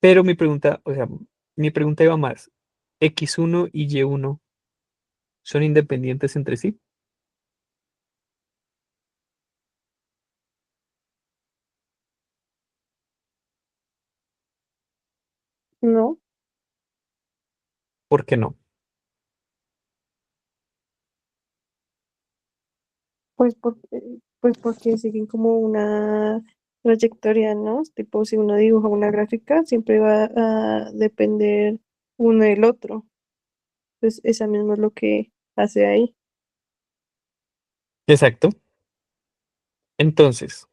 Pero mi pregunta, o sea, mi pregunta iba más. ¿X1 y Y1 son independientes entre sí? No, ¿Por qué no? pues porque siguen como una trayectoria, ¿no? Tipo, si uno dibuja una gráfica, siempre va a depender uno del otro. Pues esa mismo es lo que hace ahí. Exacto. Entonces,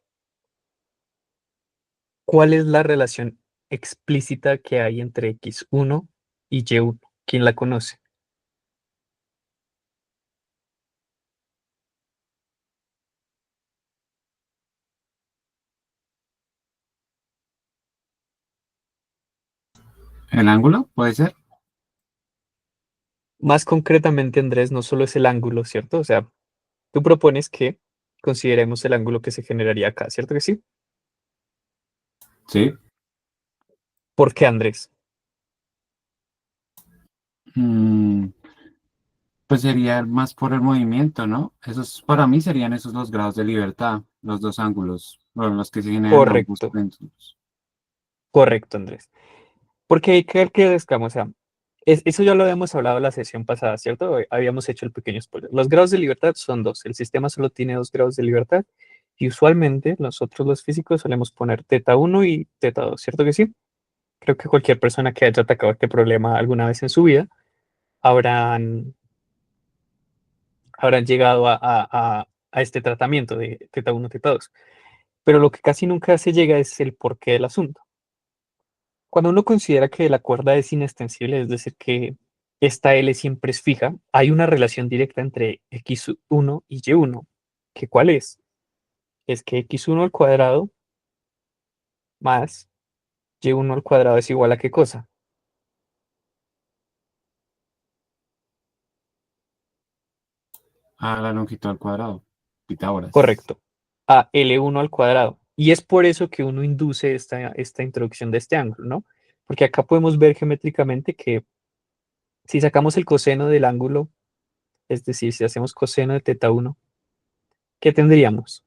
¿cuál es la relación explícita que hay entre X1 y Y1? ¿Quién la conoce? ¿El ángulo puede ser? Más concretamente, Andrés, no solo es el ángulo, ¿cierto? O sea, tú propones que consideremos el ángulo que se generaría acá, ¿cierto que sí? Sí. ¿Por qué, Andrés? Mm, pues sería más por el movimiento, ¿no? Esos, para mí serían esos los grados de libertad, los dos ángulos, bueno, los que se generan ambos Correcto, péndulos. correcto, Andrés. Porque hay que descamos, o sea, eso ya lo habíamos hablado la sesión pasada, ¿cierto? Habíamos hecho el pequeño spoiler. Los grados de libertad son dos. El sistema solo tiene dos grados de libertad y usualmente nosotros los físicos solemos poner teta 1 y teta 2, ¿cierto que sí? Creo que cualquier persona que haya atacado este problema alguna vez en su vida habrán, habrán llegado a este tratamiento de teta 1, teta 2. Pero lo que casi nunca se llega es el porqué del asunto. Cuando uno considera que la cuerda es inextensible, es decir, que esta L siempre es fija, hay una relación directa entre x1 y y1. ¿Que cuál es? Es que x1 al cuadrado más y1 al cuadrado es igual a ¿qué cosa? A la longitud al cuadrado, Pitágoras. Correcto, a L1 al cuadrado. Y es por eso que uno induce esta introducción de este ángulo, ¿no? Porque acá podemos ver geométricamente que si sacamos el coseno del ángulo, es decir, si hacemos coseno de teta 1, ¿qué tendríamos?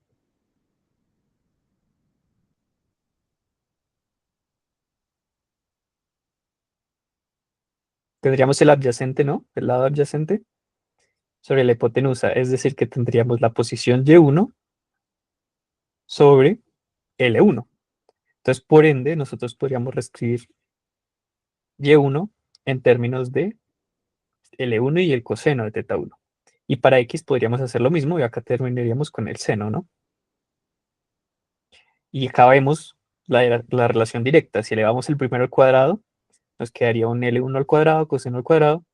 Tendríamos el adyacente, ¿no? El lado adyacente sobre la hipotenusa, es decir, que tendríamos la posición y1 sobre L1. Entonces, por ende, nosotros podríamos reescribir y1 en términos de L1 y el coseno de teta 1. Y para x podríamos hacer lo mismo y acá terminaríamos con el seno, ¿no? Y acá vemos la relación directa. Si elevamos el primero al cuadrado, nos quedaría un L1 al cuadrado, coseno al cuadrado.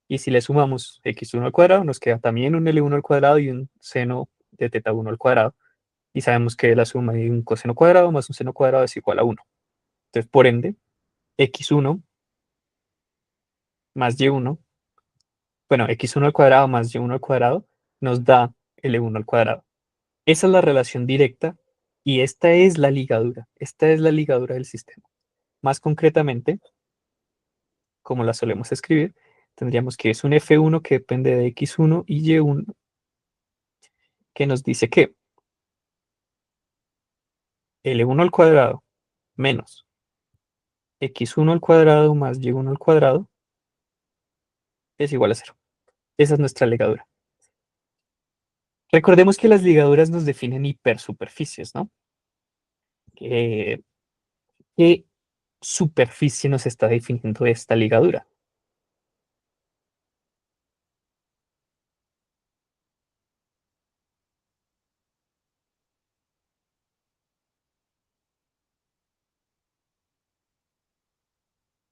Y si le sumamos x1 al cuadrado, nos queda también un L1 al cuadrado y un seno de teta 1 al cuadrado. Y sabemos que la suma de un coseno cuadrado más un seno cuadrado es igual a 1. Entonces, por ende, x1 más y1, bueno, x1 al cuadrado más y1 al cuadrado nos da L1 al cuadrado. Esa es la relación directa y esta es la ligadura del sistema. Más concretamente, como la solemos escribir, tendríamos que es un F1 que depende de x1 y y1, que nos dice que L1 al cuadrado menos x1 al cuadrado más y1 al cuadrado es igual a 0. Esa es nuestra ligadura. Recordemos que las ligaduras nos definen hipersuperficies, ¿no? ¿Qué, qué superficie nos está definiendo esta ligadura?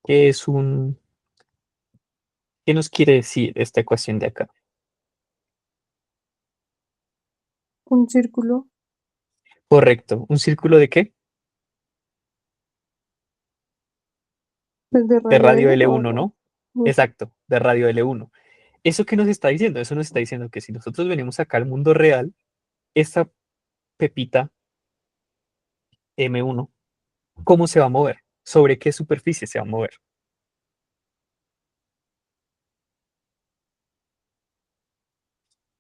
¿Qué es un, ¿Qué nos quiere decir esta ecuación de acá? Un círculo, Correcto. ¿Un círculo de qué? pues de De radio radio L o L1, no. ¿no? Ujú. Exacto, de radio L1. ¿Eso qué nos está diciendo? Eso nos está diciendo que si nosotros venimos acá al mundo real, esta pepita M1, ¿cómo se va a mover? ¿sobre qué superficie se va a mover?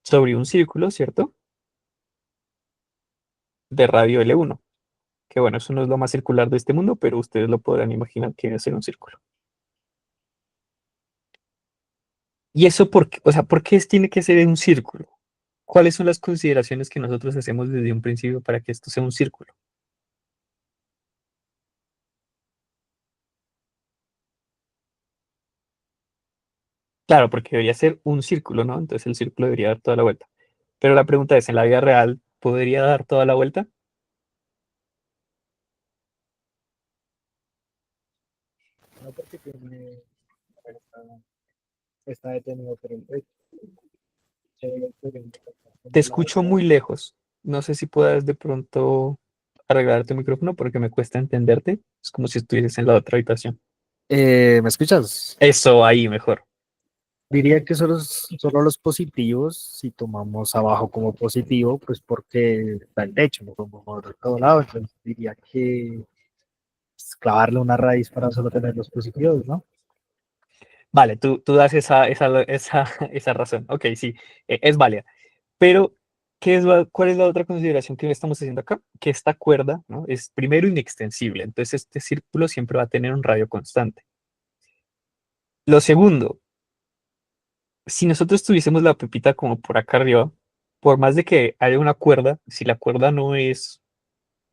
Sobre un círculo, ¿cierto? De radio L1. Que bueno, eso no es lo más circular de este mundo, pero ustedes lo podrán imaginar que debe ser un círculo. ¿Y eso por qué? O sea, ¿por qué tiene que ser un círculo? ¿Cuáles son las consideraciones que nosotros hacemos desde un principio para que esto sea un círculo? Claro, porque debería ser un círculo, ¿no? Entonces el círculo debería dar toda la vuelta. Pero la pregunta es, ¿en la vida real podría dar toda la vuelta? No porque tiene, está, está detenido por el rey. Te escucho muy lejos. No sé si puedas de pronto arreglar tu micrófono porque me cuesta entenderte. Es como si estuvieses en la otra habitación. ¿Me escuchas? Eso, ahí mejor. Diría que solo los positivos, si tomamos abajo como positivo, pues porque está el techo, no podemos mover de todo lado, entonces diría que es clavarle una raíz para solo tener los positivos, ¿no? Vale, tú das esa razón. Ok, sí, es válida. Pero, ¿cuál es la otra consideración que estamos haciendo acá? Que esta cuerda, ¿no? Es primero inextensible. Entonces este círculo siempre va a tener un radio constante. Lo segundo, si nosotros tuviésemos la pepita como por acá arriba, por más de que haya una cuerda, si la cuerda no es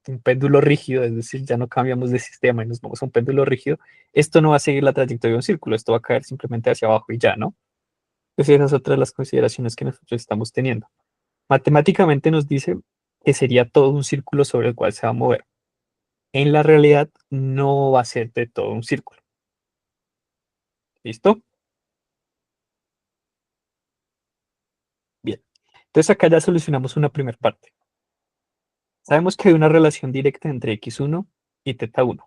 un péndulo rígido, es decir, ya no cambiamos de sistema y nos vamos a un péndulo rígido, esto no va a seguir la trayectoria de un círculo, esto va a caer simplemente hacia abajo y ya, ¿no? Entonces esa es otra de las consideraciones que nosotros estamos teniendo. Matemáticamente nos dice que sería todo un círculo sobre el cual se va a mover. En la realidad no va a ser de todo un círculo. ¿Listo? Bien. Entonces acá ya solucionamos una primera parte. Sabemos que hay una relación directa entre x1 y θ1.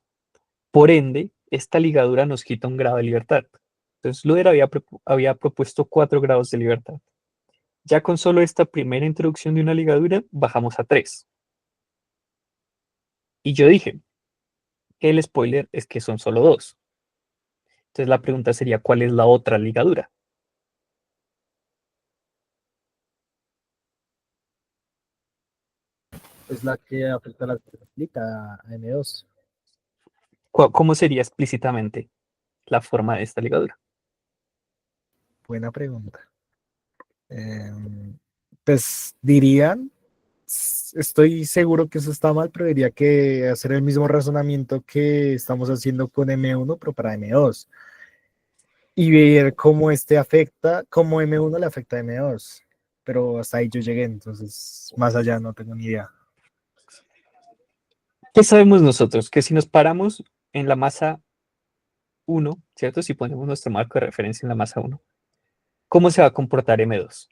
Por ende, esta ligadura nos quita un grado de libertad. Entonces, Luder había propuesto 4 grados de libertad. Ya con solo esta primera introducción de una ligadura, bajamos a 3. Y yo dije que el spoiler es que son solo 2. Entonces, la pregunta sería, ¿cuál es la otra ligadura? Es la que afecta a la que aplica a M2. ¿Cómo sería explícitamente la forma de esta ligadura? Buena pregunta. Em, pues dirían, estoy seguro que eso está mal, pero diría que hacer el mismo razonamiento que estamos haciendo con M1, pero para M2. Y ver cómo este afecta, cómo M1 le afecta a M2. Pero hasta ahí yo llegué, entonces más allá no tengo ni idea. ¿Qué sabemos nosotros? Que si nos paramos en la masa 1, ¿cierto? Si ponemos nuestro marco de referencia en la masa 1, ¿cómo se va a comportar M2?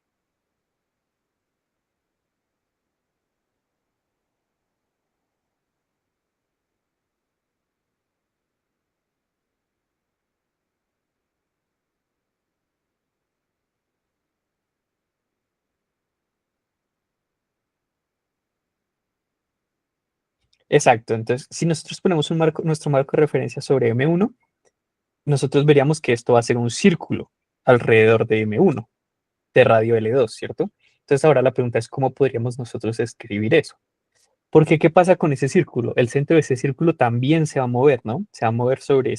Exacto, entonces si nosotros ponemos nuestro marco de referencia sobre M1, nosotros veríamos que esto va a ser un círculo alrededor de M1, de radio L2, ¿cierto? Entonces ahora la pregunta es cómo podríamos nosotros escribir eso. Porque ¿qué pasa con ese círculo? El centro de ese círculo también se va a mover, ¿no? Se va a mover sobre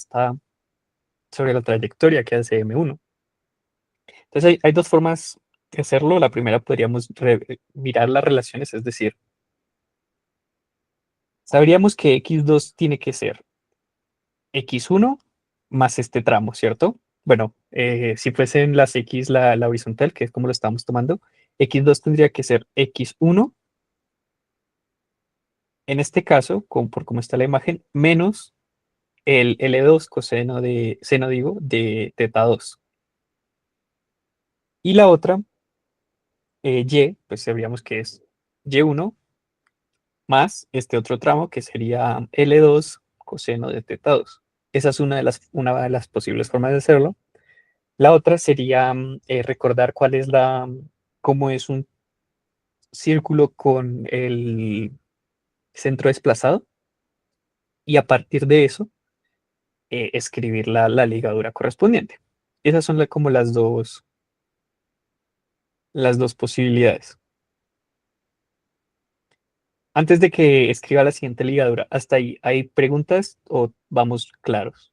la trayectoria que hace M1. Entonces hay dos formas de hacerlo. La primera podríamos mirar las relaciones, es decir, sabríamos que x2 tiene que ser x1 más este tramo, ¿cierto? Bueno, si fuesen las x la horizontal, que es como lo estamos tomando, x2 tendría que ser x1, en este caso, por cómo está la imagen, menos el L2 coseno de, seno digo, de θ2. Y la otra, y, pues sabríamos que es y1 más este otro tramo que sería L2 coseno de θ2. Esa es una de las posibles formas de hacerlo. La otra sería recordar cómo es un círculo con el centro desplazado y a partir de eso escribir la ligadura correspondiente. Esas son como las dos posibilidades. Antes de que escriba la siguiente ligadura, ¿hasta ahí hay preguntas o vamos claros?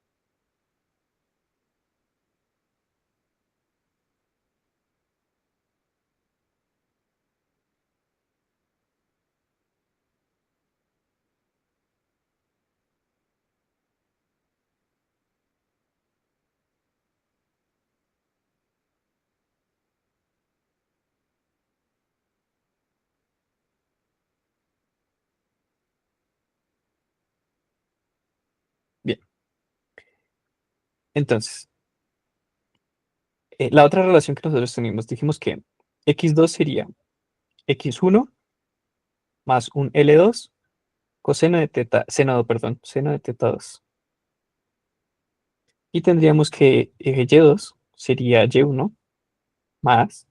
Bien, entonces, la otra relación que nosotros tenemos, dijimos que x2 sería x1 más un L2 coseno de teta, seno de teta 2. Y tendríamos que y2 sería y1 más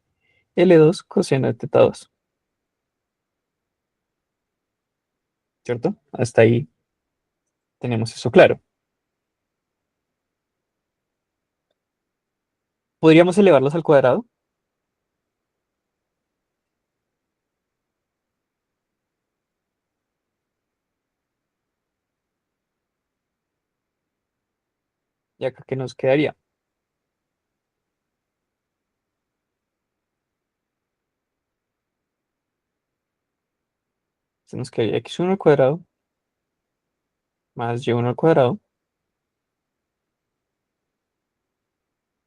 L2 coseno de teta 2, ¿cierto? Hasta ahí tenemos eso claro. ¿Podríamos elevarlos al cuadrado? ¿Y acá qué nos quedaría? Se nos quedaría x1 al cuadrado más y1 al cuadrado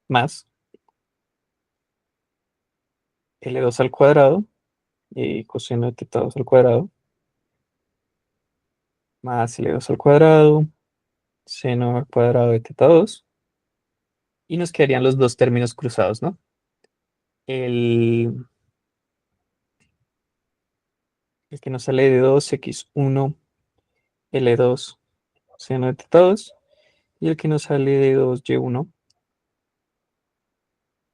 más L2 al cuadrado y coseno de teta 2 al cuadrado más L2 al cuadrado, seno al cuadrado de teta 2 y nos quedarían los dos términos cruzados, ¿no? El, el que nos sale de 2x1 L2 seno de teta 2 y el que nos sale de 2y1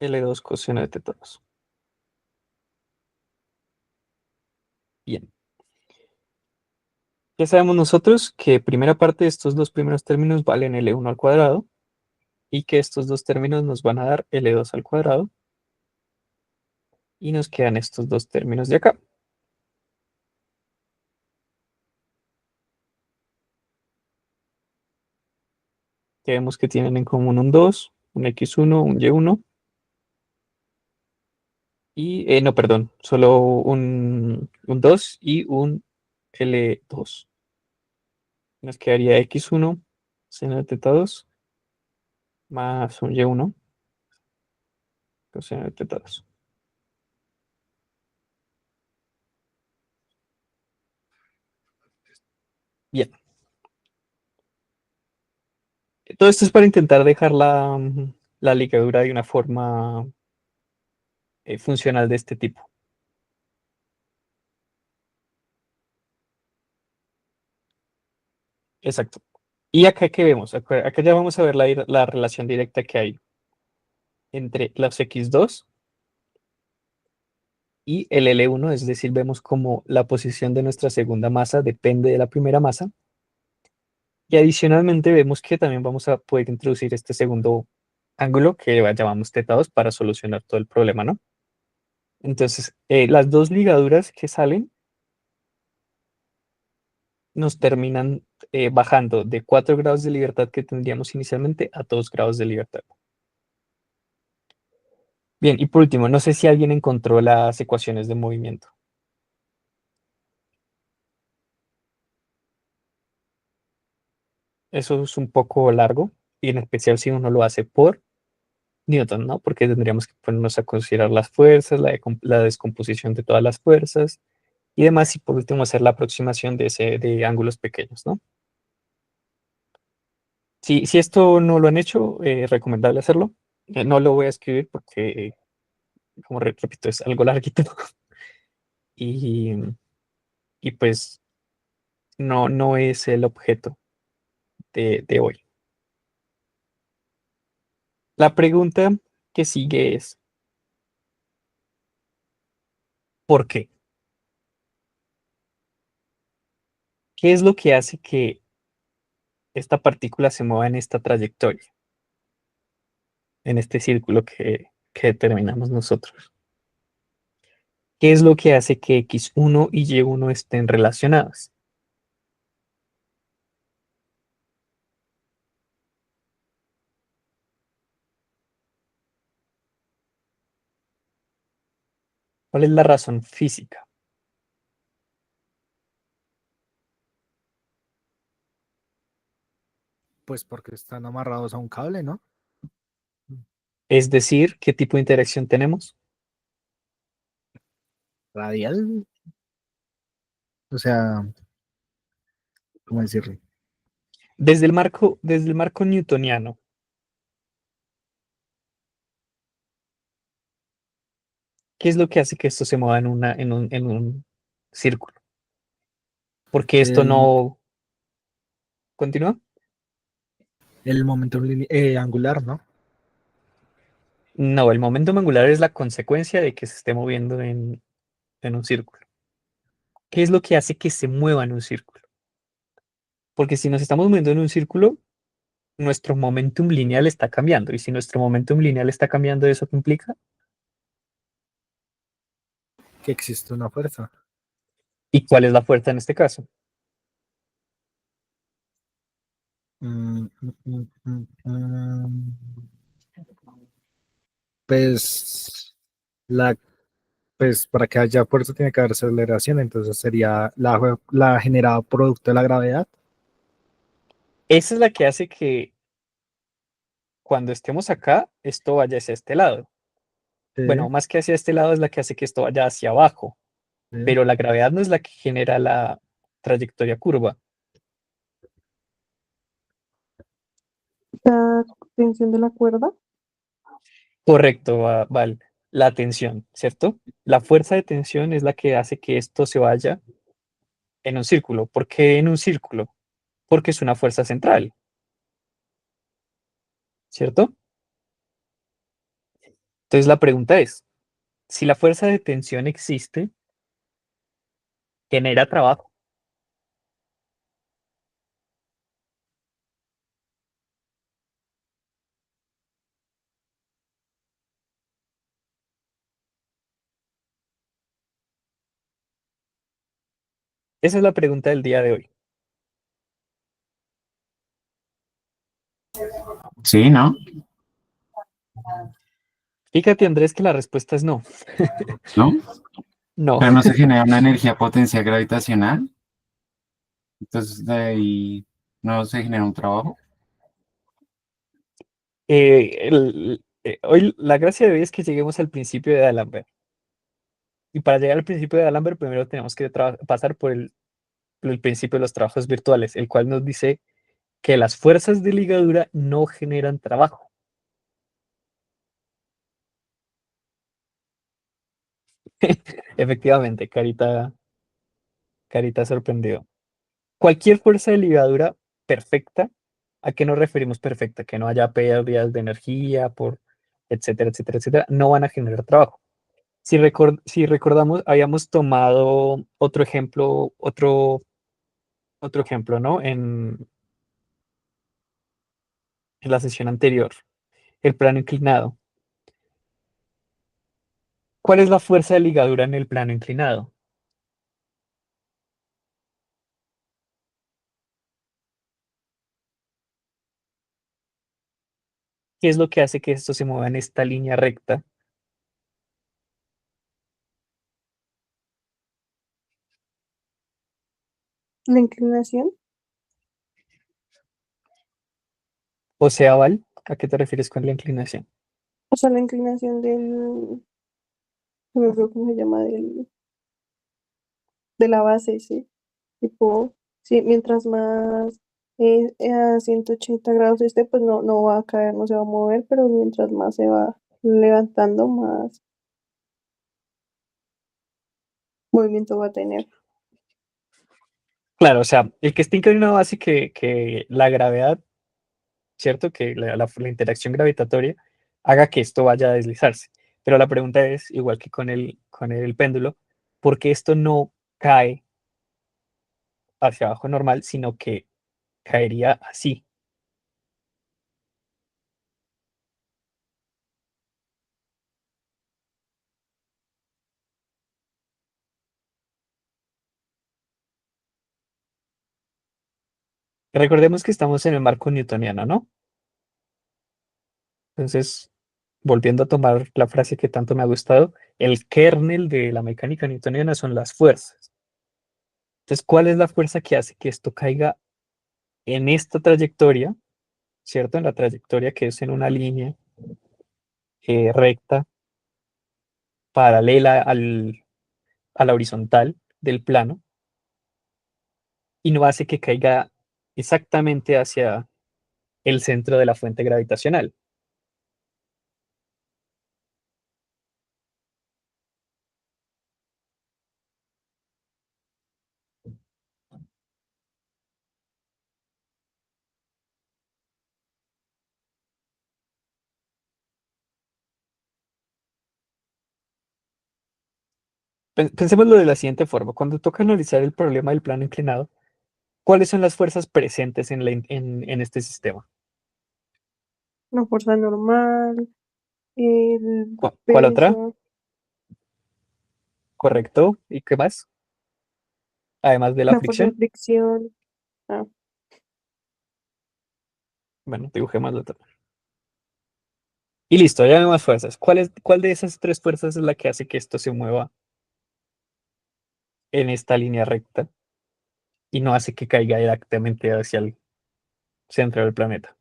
L2 coseno de teta 2. Bien. Ya sabemos nosotros que primera parte de estos dos primeros términos valen L1 al cuadrado y que estos dos términos nos van a dar L2 al cuadrado y nos quedan estos dos términos de acá. Que vemos que tienen en común un 2, un x1, un y1 y, no, perdón, solo un 2 y un L2. Nos quedaría x1 seno de teta 2 más un y1 coseno de teta 2. Bien. Todo esto es para intentar dejar la ligadura de una forma funcional de este tipo. Exacto. Y acá que vemos, acá ya vamos a ver la relación directa que hay entre las x2 y el L1, es decir, vemos como la posición de nuestra segunda masa depende de la primera masa. Y adicionalmente vemos que también vamos a poder introducir este segundo ángulo que llamamos θ2 para solucionar todo el problema, ¿no? Entonces, las dos ligaduras que salen nos terminan bajando de 4 grados de libertad que tendríamos inicialmente a 2 grados de libertad. Bien, y por último, no sé si alguien encontró las ecuaciones de movimiento. Eso es un poco largo, y en especial si uno lo hace por Newton, ¿no? Porque tendríamos que ponernos a considerar las fuerzas, la descomposición de todas las fuerzas y demás, y por último hacer la aproximación de ángulos pequeños, ¿no? Si esto no lo han hecho, recomendable hacerlo. No lo voy a escribir porque, como repito, es algo larguito y, y pues no es el objeto de hoy. La pregunta que sigue es, ¿por qué? ¿Qué es lo que hace que esta partícula se mueva en esta trayectoria, en este círculo que determinamos nosotros. ¿Qué es lo que hace que x1 y y1 estén relacionadas? ¿Cuál es la razón física? Pues porque están amarrados a un cable, ¿no? Es decir, ¿qué tipo de interacción tenemos? Radial. O sea, ¿cómo decirlo? Desde el marco newtoniano, ¿qué es lo que hace que esto se mueva en un círculo? Porque esto El, no continúa. el momento angular, ¿no? No, el momento angular es la consecuencia de que se esté moviendo en un círculo. ¿Qué es lo que hace que se mueva en un círculo? Porque si nos estamos moviendo en un círculo, nuestro momentum lineal está cambiando. Y si nuestro momentum lineal está cambiando, ¿eso qué implica? Que existe una fuerza. ¿Y cuál es la fuerza en este caso? Mm, mm, mm, mm. Pues, la, pues para que haya fuerza tiene que haber aceleración, entonces sería la generada producto de la gravedad. Esa es la que hace que cuando estemos acá, esto vaya hacia este lado. Sí, Bueno, más que hacia este lado es la que hace que esto vaya hacia abajo, sí. pero la gravedad no es la que genera la trayectoria curva. La tensión de la cuerda. Correcto, Val. La tensión, ¿cierto? La fuerza de tensión es la que hace que esto se vaya en un círculo. ¿Por qué en un círculo? Porque es una fuerza central, ¿cierto? Entonces la pregunta es, si la fuerza de tensión existe, genera trabajo. Esa es la pregunta del día de hoy. Sí, ¿no? Fíjate, Andrés, que la respuesta es no. ¿No? No. Pero no se genera una energía potencial gravitacional. Entonces de ahí no se genera un trabajo. Hoy la gracia de hoy es que lleguemos al principio de D'Alembert. Y para llegar al principio de D'Alembert, primero tenemos que pasar por el principio de los trabajos virtuales, el cual nos dice que las fuerzas de ligadura no generan trabajo. Efectivamente, carita sorprendido. Cualquier fuerza de ligadura perfecta, ¿a qué nos referimos perfecta? Que no haya pérdidas de energía, etcétera, etcétera, etcétera, no van a generar trabajo. Si recordamos, habíamos tomado otro ejemplo, ¿no? En la sesión anterior, el plano inclinado. ¿Cuál es la fuerza de ligadura en el plano inclinado? ¿Qué es lo que hace que esto se mueva en esta línea recta? La inclinación. O sea, Val, ¿a qué te refieres con la inclinación? O sea, la inclinación del, no me acuerdo cómo se llama, de la base, sí. Tipo, sí, mientras más a 180 grados esté, pues no va a caer, no se va a mover, pero mientras más se va levantando, más movimiento va a tener. Claro, o sea, el que esté inclinado hace que la gravedad, ¿cierto? Que la interacción gravitatoria haga que esto vaya a deslizarse. Pero la pregunta es, igual que con el péndulo, ¿por qué esto no cae hacia abajo normal, sino que caería así. Recordemos que estamos en el marco newtoniano, ¿no? Entonces, volviendo a tomar la frase que tanto me ha gustado, el kernel de la mecánica newtoniana son las fuerzas. Entonces, ¿cuál es la fuerza que hace que esto caiga en esta trayectoria, ¿cierto? En la trayectoria que es en una línea recta, paralela a la horizontal del plano, y no hace que caiga exactamente hacia el centro de la fuente gravitacional. Pensémoslo de la siguiente forma. Cuando toca analizar el problema del plano inclinado, ¿cuáles son las fuerzas presentes en este sistema? Una fuerza normal, el ¿Cuál otra? peso, ¿Correcto? ¿Y qué más? Además de la la fuerza de fricción. fricción. Ah, Bueno, dibujemos la otra. Y listo, ya hay más fuerzas. ¿Cuál de esas tres fuerzas es la que hace que esto se mueva en esta línea recta y no hace que caiga directamente hacia el centro del planeta?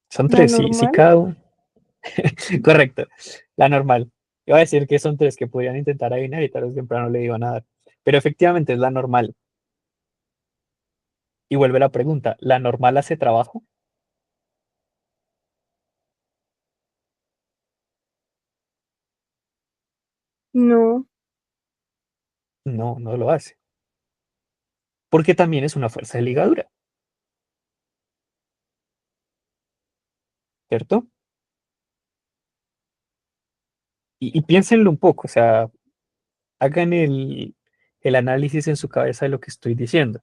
Son la tres, sí, sí, normal, cada uno. Correcto, la normal. Iba a decir que son tres que podrían intentar adivinar y tarde o temprano le digo nada. Pero efectivamente es la normal. Y vuelve la pregunta, ¿la normal hace trabajo? no, No, no lo hace. Porque también es una fuerza de ligadura, ¿cierto? Y piénsenlo un poco, o sea, hagan el análisis en su cabeza de lo que estoy diciendo.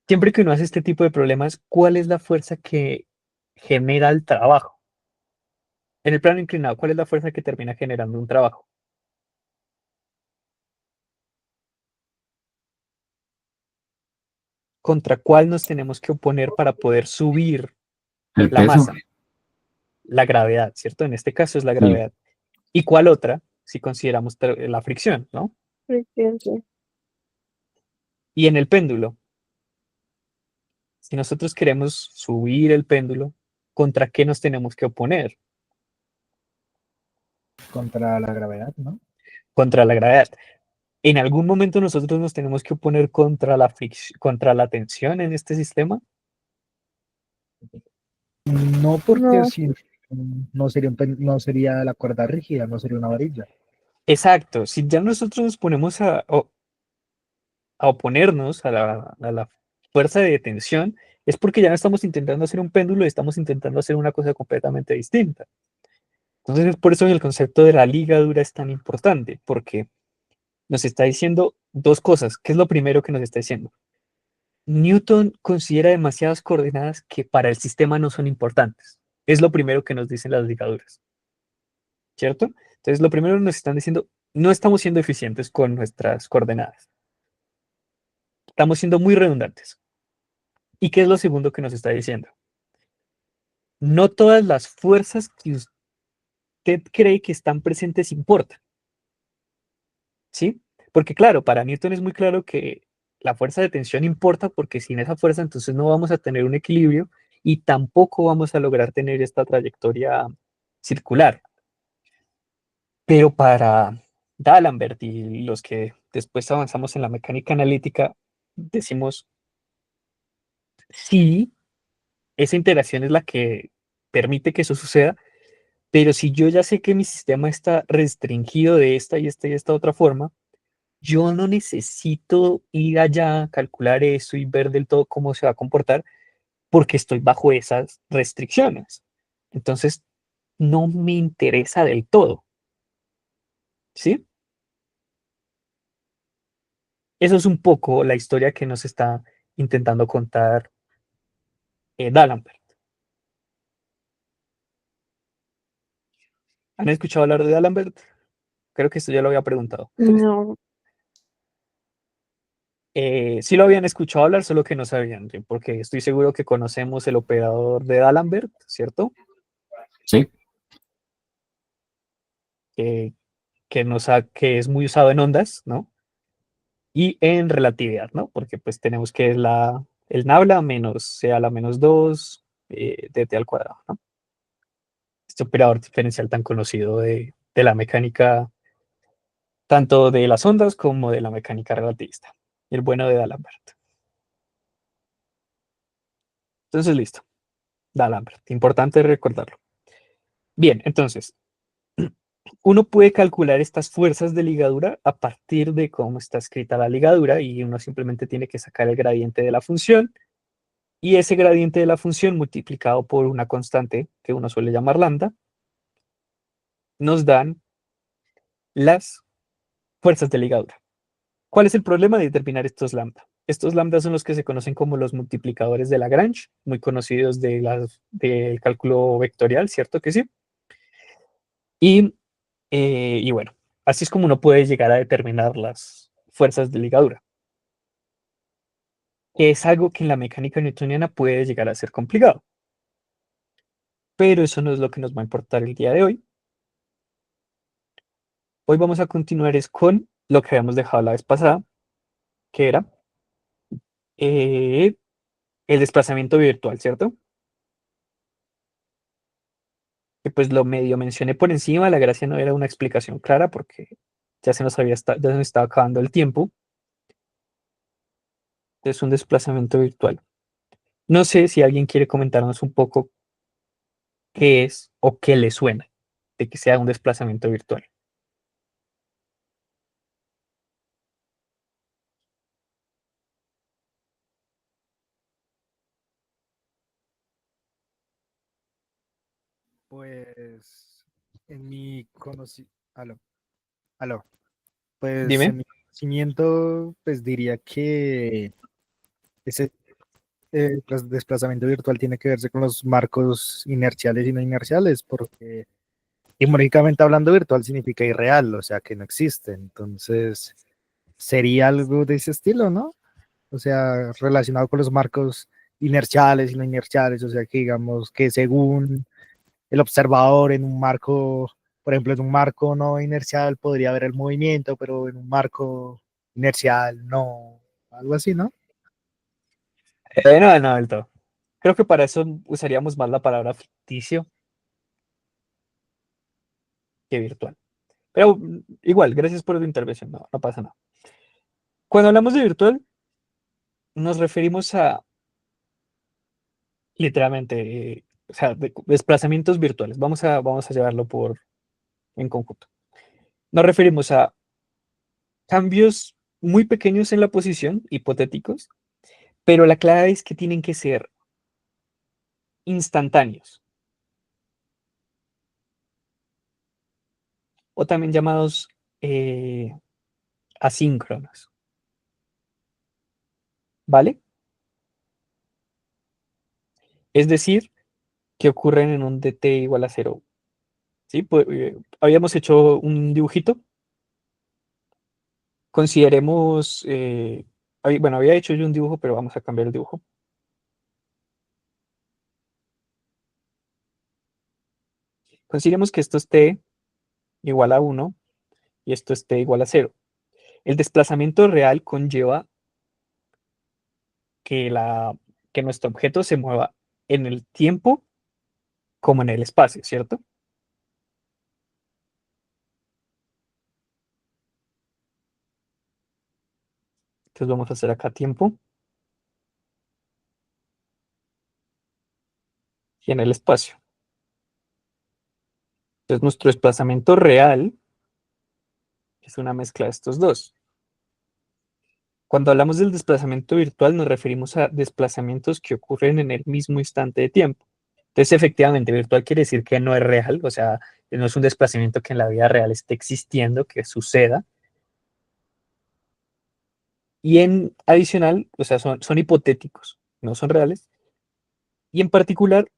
Siempre que uno hace este tipo de problemas, ¿cuál es la fuerza que genera el trabajo? En el plano inclinado, ¿cuál es la fuerza que termina generando un trabajo? ¿Contra cuál nos tenemos que oponer para poder subir El la peso, masa? La gravedad, ¿cierto? En este caso es la sí. gravedad. ¿Y cuál otra? Si consideramos la fricción, ¿no? fricción, sí. Y en el péndulo, si nosotros queremos subir el péndulo, ¿contra qué nos tenemos que oponer? Contra la gravedad, ¿no? Contra la gravedad. En algún momento nosotros nos tenemos que oponer contra contra la tensión en este sistema. No porque No, si no sería, no sería la cuerda rígida, no sería una varilla. Exacto. Si ya nosotros nos ponemos a oponernos a la fuerza de tensión, es porque ya no estamos intentando hacer un péndulo, estamos intentando hacer una cosa completamente distinta. Entonces, es por eso que el concepto de la ligadura es tan importante, porque nos está diciendo dos cosas. ¿Qué es lo primero que nos está diciendo? Newton considera demasiadas coordenadas que para el sistema no son importantes. Es lo primero que nos dicen las ligaduras, ¿cierto? Entonces, lo primero nos están diciendo, no estamos siendo eficientes con nuestras coordenadas. Estamos siendo muy redundantes. ¿Y qué es lo segundo que nos está diciendo? No todas las fuerzas que usted cree que están presentes importan, ¿sí? Porque claro, para Newton es muy claro que la fuerza de tensión importa porque sin esa fuerza entonces no vamos a tener un equilibrio y tampoco vamos a lograr tener esta trayectoria circular. Pero para D'Alembert y los que después avanzamos en la mecánica analítica, decimos, sí, esa interacción es la que permite que eso suceda, pero si yo ya sé que mi sistema está restringido de esta y esta y esta otra forma, yo no necesito ir allá a calcular eso y ver del todo cómo se va a comportar porque estoy bajo esas restricciones. Entonces, no me interesa del todo. ¿Sí? Eso es un poco la historia que nos está intentando contar D'Alembert. ¿Han escuchado hablar de D'Alembert? Creo que esto ya lo había preguntado. No, Sí lo habían escuchado hablar, solo que no sabían, ¿sí? Porque estoy seguro que conocemos el operador de D'Alembert, ¿cierto? Sí, Que, que es muy usado en ondas, ¿no? Y en relatividad, ¿no? Porque pues tenemos que es el nabla menos C a la menos 2 de t al cuadrado, ¿no? Este operador diferencial tan conocido de la mecánica, tanto de las ondas como de la mecánica relativista. El bueno de D'Alembert. Entonces, listo. D'Alembert. Importante recordarlo. Bien, entonces, uno puede calcular estas fuerzas de ligadura a partir de cómo está escrita la ligadura y uno simplemente tiene que sacar el gradiente de la función y ese gradiente de la función multiplicado por una constante que uno suele llamar lambda nos dan las fuerzas de ligadura. ¿Cuál es el problema de determinar estos lambda? Estos lambda son los que se conocen como los multiplicadores de Lagrange, muy conocidos del cálculo vectorial, ¿cierto que sí? Y bueno, así es como uno puede llegar a determinar las fuerzas de ligadura, que es algo que en la mecánica newtoniana puede llegar a ser complicado. Pero eso no es lo que nos va a importar el día de hoy. Hoy vamos a continuar con lo que habíamos dejado la vez pasada, que era eh, el desplazamiento virtual, ¿cierto? Que pues lo medio mencioné por encima, la gracia no era una explicación clara porque ya se nos estaba acabando el tiempo. Es un desplazamiento virtual. No sé si alguien quiere comentarnos un poco qué es o qué le suena de que sea un desplazamiento virtual. Pues en mi conocimiento, aló, aló. Pues en Dime. mi conocimiento, pues diría que ese desplazamiento virtual tiene que verse con los marcos inerciales y no inerciales, porque simbólicamente hablando, virtual significa irreal, o sea que no existe. Entonces, sería algo de ese estilo, ¿no? O sea, relacionado con los marcos inerciales y no inerciales, o sea que digamos que según el observador en un marco, por ejemplo, en un marco no inercial podría ver el movimiento, pero en un marco inercial no, algo así, ¿no? No, no, del todo. Creo que para eso usaríamos más la palabra ficticio que virtual. Pero igual, gracias por tu intervención, no, no pasa nada. Cuando hablamos de virtual, nos referimos a literalmente, o sea, desplazamientos virtuales. Vamos a llevarlo en conjunto. Nos referimos a cambios muy pequeños en la posición, hipotéticos, pero la clave es que tienen que ser instantáneos, o también llamados eh, asíncronos, ¿vale? Es decir, que ocurren en un dt igual a cero. ¿Sí? Pues, habíamos hecho un dibujito. Consideremos, bueno, había hecho yo un dibujo, pero vamos a cambiar el dibujo. Consideremos que esto es t igual a 1 y esto es t igual a 0. El desplazamiento real conlleva que, que nuestro objeto se mueva en el tiempo como en el espacio, ¿cierto? Entonces vamos a hacer acá tiempo y en el espacio. Entonces nuestro desplazamiento real es una mezcla de estos dos. Cuando hablamos del desplazamiento virtual nos referimos a desplazamientos que ocurren en el mismo instante de tiempo. Entonces, efectivamente, virtual quiere decir que no es real, o sea, no es un desplazamiento que en la vida real esté existiendo, que suceda. Y en adicional, o sea, son hipotéticos, no son reales. Y en particular,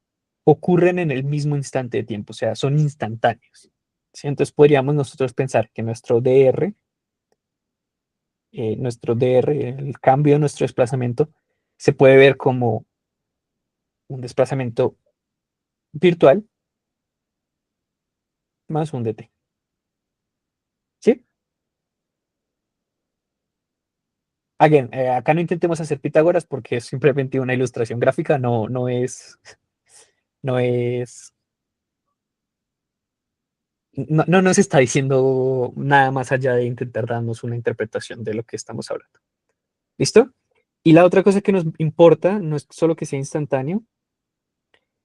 ocurren en el mismo instante de tiempo, o sea, son instantáneos. ¿Sí? Entonces, podríamos nosotros pensar que nuestro DR, el cambio de nuestro desplazamiento, se puede ver como un desplazamiento virtual más un dt. ¿Sí? Again, acá no intentemos hacer Pitágoras porque es simplemente una ilustración gráfica, no es, no nos está diciendo nada más allá de intentar darnos una interpretación de lo que estamos hablando. ¿Listo? Y la otra cosa que nos importa no es solo que sea instantáneo,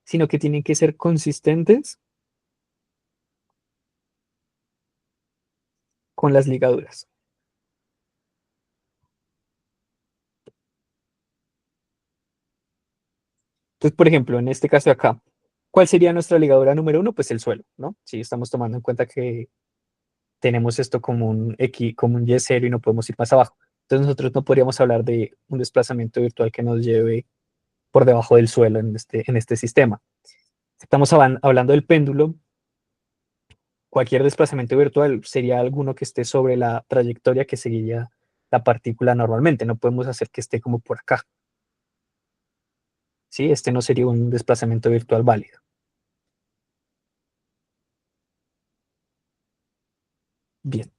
sino que tienen que ser consistentes con las ligaduras. Entonces, por ejemplo, en este caso de acá, ¿cuál sería nuestra ligadura número uno? Pues el suelo, ¿no? Si estamos tomando en cuenta que tenemos esto como un X, como un Y0 y no podemos ir más abajo. Entonces nosotros no podríamos hablar de un desplazamiento virtual que nos lleve por debajo del suelo en este sistema. Si estamos hablando del péndulo, cualquier desplazamiento virtual sería alguno que esté sobre la trayectoria que seguiría la partícula normalmente. No podemos hacer que esté como por acá. ¿Sí? Este no sería un desplazamiento virtual válido. Bien.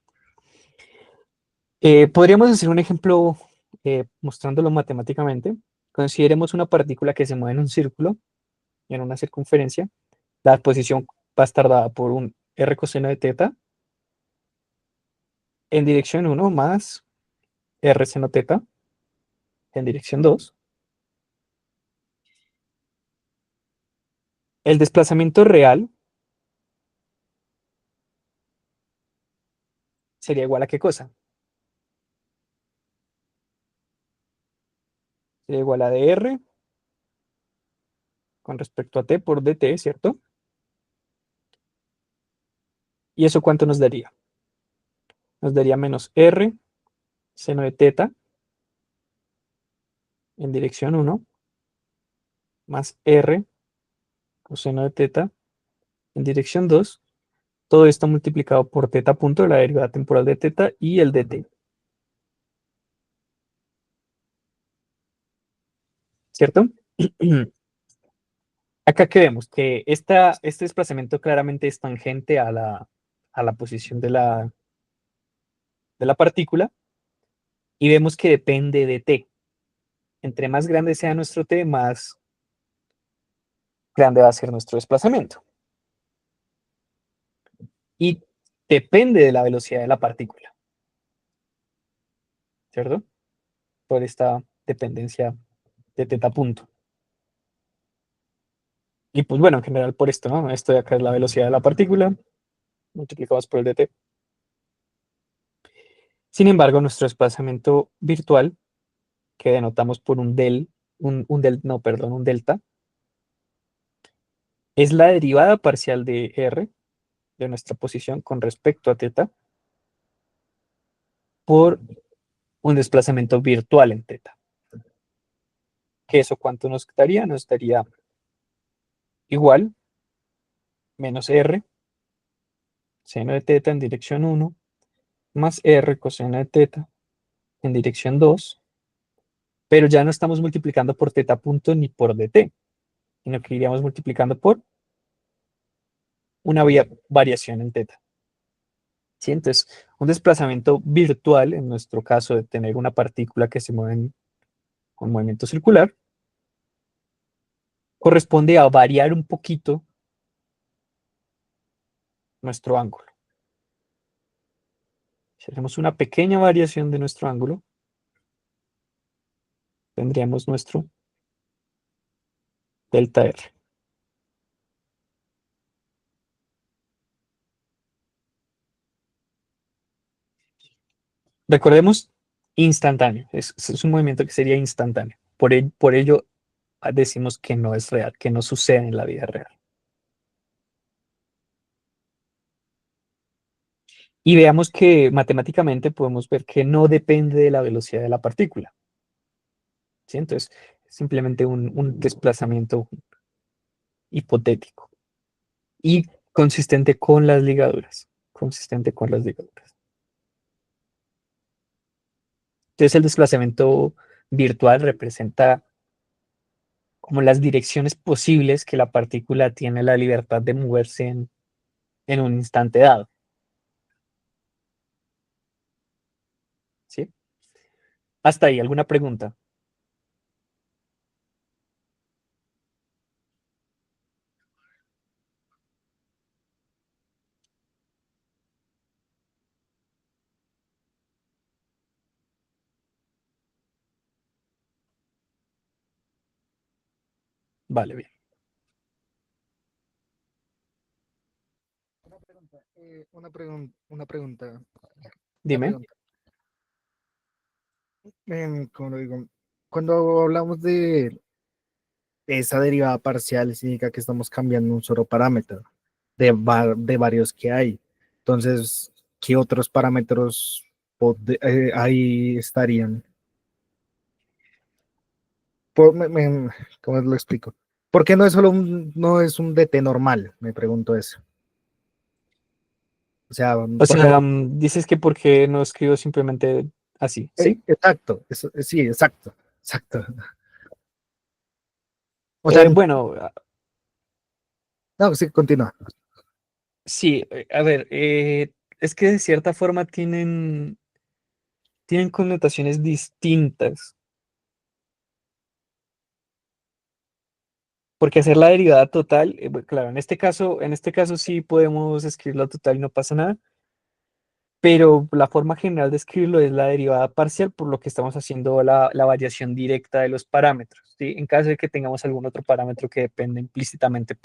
Podríamos hacer un ejemplo mostrándolo matemáticamente. Consideremos una partícula que se mueve en un círculo, en una circunferencia. La posición va a estar dada por un r coseno de teta en dirección 1 más r seno teta en dirección 2. El desplazamiento real sería igual a ¿qué cosa? Sería igual a dr con respecto a t por dt, ¿cierto? ¿Y eso cuánto nos daría? Nos daría menos r seno de teta en dirección 1 más r coseno de teta en dirección 2. Todo esto multiplicado por teta punto, la derivada temporal de teta y el dt. ¿Cierto? Acá que vemos que este desplazamiento claramente es tangente a la posición de la partícula y vemos que depende de t. Entre más grande sea nuestro t, más grande va a ser nuestro desplazamiento. Y depende de la velocidad de la partícula, ¿cierto? Por esta dependencia de teta punto. Y pues bueno, en general por esto, ¿no? Esto de acá es la velocidad de la partícula, multiplicados por el dt. Sin embargo, nuestro desplazamiento virtual, que denotamos por un del, no, perdón, un delta, es la derivada parcial de r, de nuestra posición con respecto a teta, por un desplazamiento virtual en teta. ¿Que eso cuánto nos daría? Nos daría igual, menos r, seno de teta en dirección 1, más r coseno de teta en dirección 2, pero ya no estamos multiplicando por teta punto ni por dt, sino que iríamos multiplicando por una variación en teta. ¿Sí? Entonces, un desplazamiento virtual, en nuestro caso de tener una partícula que se mueve con movimiento circular, corresponde a variar un poquito nuestro ángulo. Si hacemos una pequeña variación de nuestro ángulo, tendríamos nuestro delta R. Recordemos, instantáneo. Es un movimiento que sería instantáneo. Por ello, decimos que no es real, que no sucede en la vida real. Y veamos que matemáticamente podemos ver que no depende de la velocidad de la partícula, ¿sí? Entonces, simplemente un desplazamiento hipotético y consistente con las ligaduras, consistente con las ligaduras. Entonces, el desplazamiento virtual representa como las direcciones posibles que la partícula tiene la libertad de moverse en un instante dado, ¿sí? Hasta ahí, ¿alguna pregunta? Vale, bien. Una pregunta, una pregunta, una Dime. pregunta. ¿Cómo lo digo? Cuando hablamos de esa derivada parcial, significa que estamos cambiando un solo parámetro de varios que hay. Entonces, ¿qué otros parámetros ahí estarían? Por- me- me- ¿Cómo lo explico? ¿Por qué no es solo no es un DT normal? Me pregunto eso. O sea, O porque sea, dices que por qué no escribo simplemente así, ¿sí? exacto, sí, exacto, exacto. O sea, Bueno, no, sí, continúa. sí, a ver, es que de cierta forma tienen connotaciones distintas, porque hacer la derivada total, bueno, claro, en este caso sí podemos escribirlo total y no pasa nada, pero la forma general de escribirlo es la derivada parcial, por lo que estamos haciendo la variación directa de los parámetros, ¿sí? En caso de que tengamos algún otro parámetro que dependa implícitamente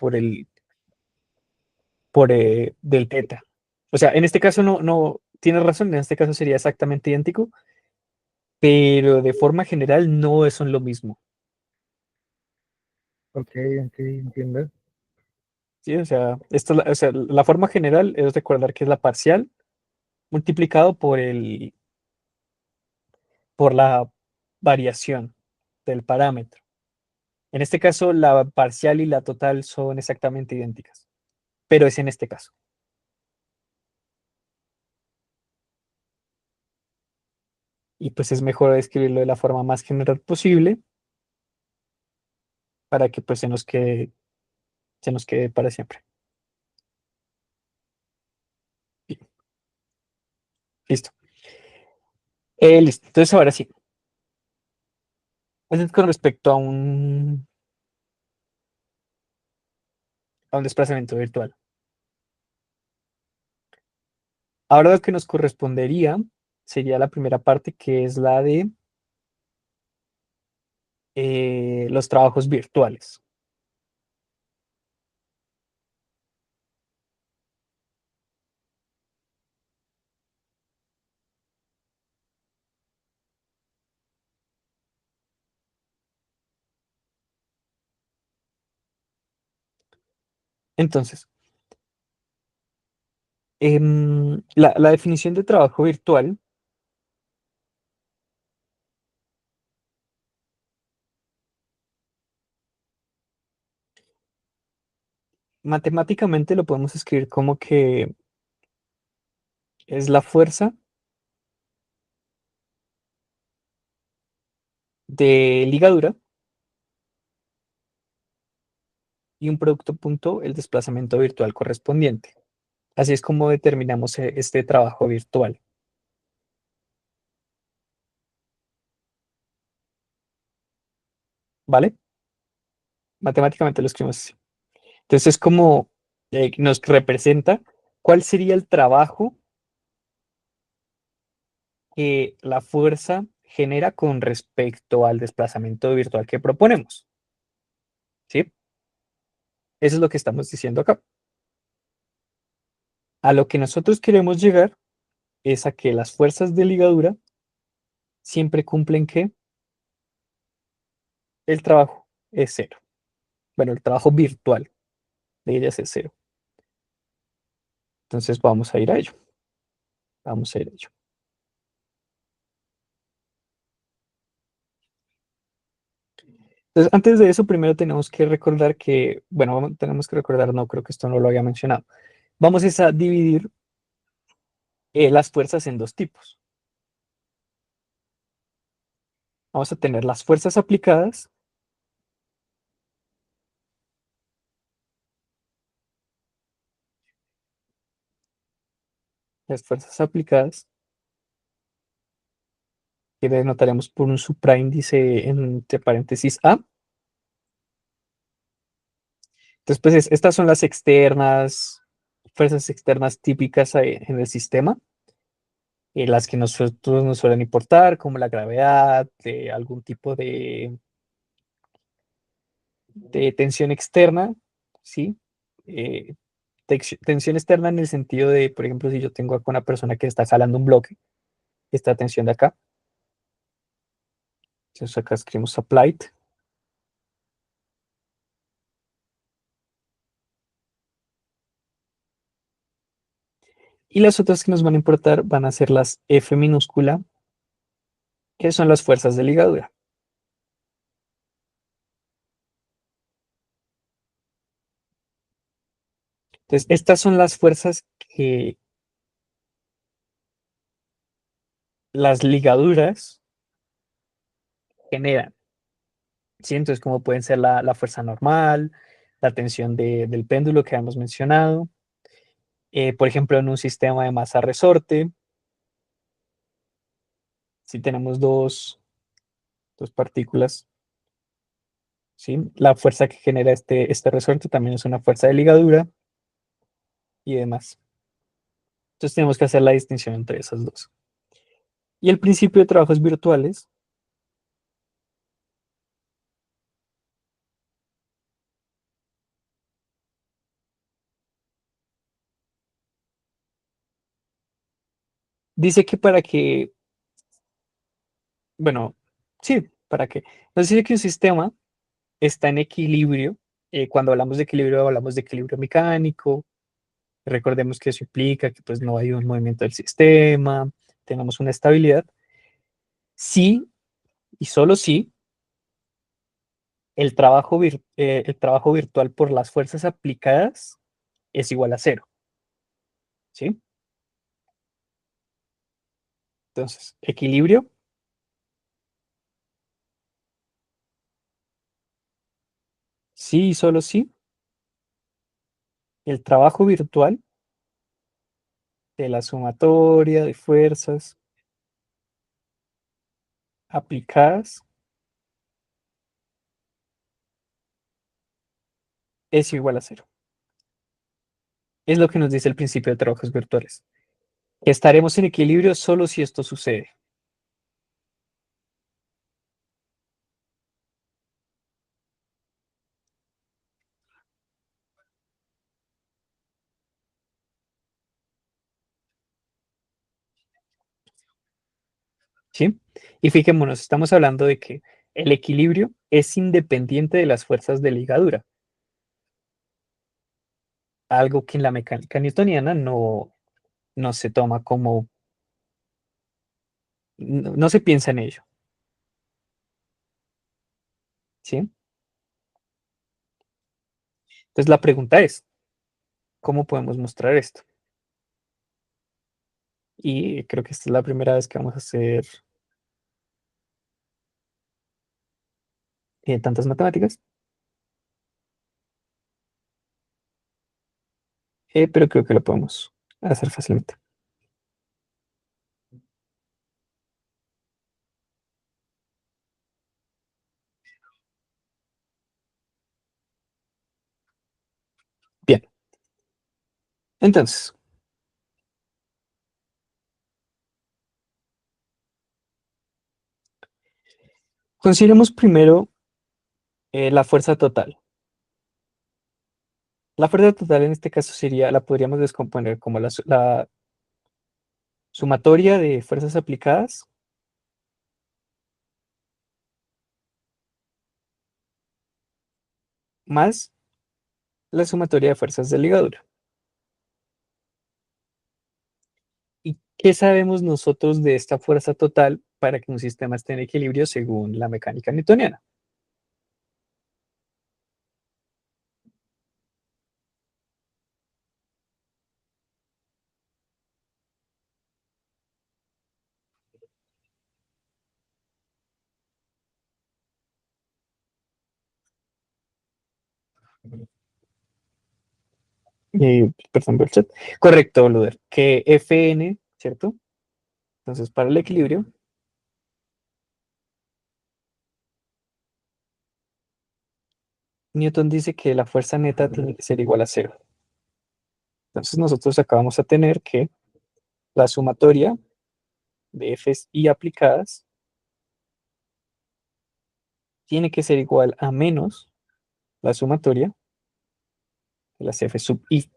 del teta. O sea, en este caso no tienes razón, en este caso sería exactamente idéntico, pero de forma general no son lo mismo, Ok, ok, entiendo. ¿sí? O sea, o sea, la forma general es recordar que es la parcial multiplicado por la variación del parámetro. En este caso, la parcial y la total son exactamente idénticas, pero es en este caso. Y pues es mejor escribirlo de la forma más general posible para que pues se nos quede para siempre. Bien, listo. Listo. Entonces ahora sí. Eso es con respecto a un desplazamiento virtual. Ahora lo que nos correspondería sería la primera parte, que es la de los trabajos virtuales. Entonces, la definición de trabajo virtual matemáticamente lo podemos escribir como que es la fuerza de ligadura y un producto punto el desplazamiento virtual correspondiente. Así es como determinamos este trabajo virtual, ¿vale? Matemáticamente lo escribimos así. Entonces es como nos representa cuál sería el trabajo que la fuerza genera con respecto al desplazamiento virtual que proponemos, ¿sí? Eso es lo que estamos diciendo acá. A lo que nosotros queremos llegar es a que las fuerzas de ligadura siempre cumplen ¿qué? El trabajo. es cero. Bueno, el trabajo virtual de ellas es cero. Entonces vamos a ir a ello. Vamos a ir a ello. Entonces, antes de eso, primero tenemos que recordar que, bueno, tenemos que recordar, no creo que esto no lo había mencionado. Vamos a dividir las fuerzas en dos tipos. Vamos a tener las fuerzas aplicadas que denotaremos por un supraíndice entre paréntesis A. Entonces, pues estas son las externas, fuerzas externas típicas en el sistema, las que nosotros nos suelen importar, como la gravedad, algún tipo de tensión externa, ¿sí? Eh, tensión externa en el sentido de, por ejemplo, si yo tengo acá una persona que está jalando un bloque, esta tensión de acá, entonces acá escribimos applied, y las otras que nos van a importar van a ser las F minúscula, que son las fuerzas de ligadura. Entonces, estas son las fuerzas que las ligaduras generan, ¿sí? Entonces, como pueden ser la fuerza normal, la tensión del péndulo que hemos mencionado, por ejemplo, en un sistema de masa-resorte, si tenemos dos partículas, ¿sí? La fuerza que genera este resorte también es una fuerza de ligadura y demás. Entonces, tenemos que hacer la distinción entre esas dos. Y el principio de trabajos virtuales dice que bueno, sí, para que, nos dice que un sistema está en equilibrio. Cuando hablamos de equilibrio mecánico. Recordemos que eso implica que pues, no hay un movimiento del sistema, tenemos una estabilidad. Sí, y solo si el trabajo virtual por las fuerzas aplicadas es igual a cero. ¿Sí? Entonces, equilibrio, sí y solo si el trabajo virtual de la sumatoria de fuerzas aplicadas es igual a cero. Es lo que nos dice el principio de trabajos virtuales. Que estaremos en equilibrio solo si esto sucede. ¿Sí? Y fijémonos, estamos hablando de que el equilibrio es independiente de las fuerzas de ligadura, algo que en la mecánica newtoniana no se toma como, no se piensa en ello. ¿Sí? Entonces la pregunta es, ¿cómo podemos mostrar esto? Y creo que esta es la primera vez que vamos a hacer tantas matemáticas, pero creo que lo podemos hacer fácilmente. Bien, entonces, consideremos primero la fuerza total. La fuerza total en este caso la podríamos descomponer como la sumatoria de fuerzas aplicadas más la sumatoria de fuerzas de ligadura. ¿Y qué sabemos nosotros de esta fuerza total para que un sistema esté en equilibrio según la mecánica newtoniana? Perdón, por el chat. Correcto, Luder, que Fn, ¿cierto? Entonces, para el equilibrio, Newton dice que la fuerza neta tiene que ser igual a cero. Entonces, nosotros acá vamos a tener que la sumatoria de Fs y aplicadas tiene que ser igual a menos la sumatoria de las F sub i.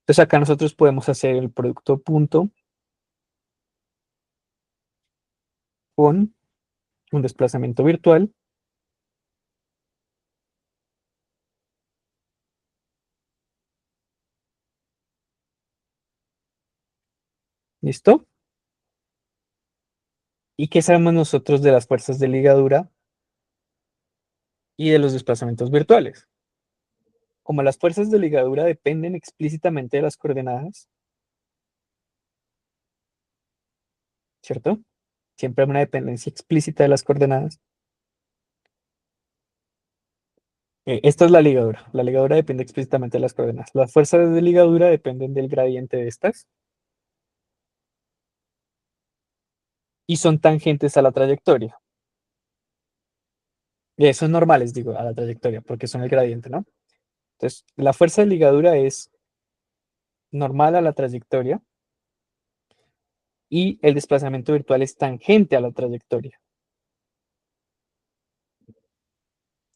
Entonces, acá nosotros podemos hacer el producto punto con un desplazamiento virtual. ¿Listo? ¿Y qué sabemos nosotros de las fuerzas de ligadura y de los desplazamientos virtuales? Como las fuerzas de ligadura dependen explícitamente de las coordenadas, ¿cierto? Siempre hay una dependencia explícita de las coordenadas. Esta es la ligadura. La ligadura depende explícitamente de las coordenadas. Las fuerzas de ligadura dependen del gradiente de estas y son tangentes a la trayectoria. Y son normales, digo, a la trayectoria, porque son el gradiente, ¿no? Entonces, la fuerza de ligadura es normal a la trayectoria y el desplazamiento virtual es tangente a la trayectoria.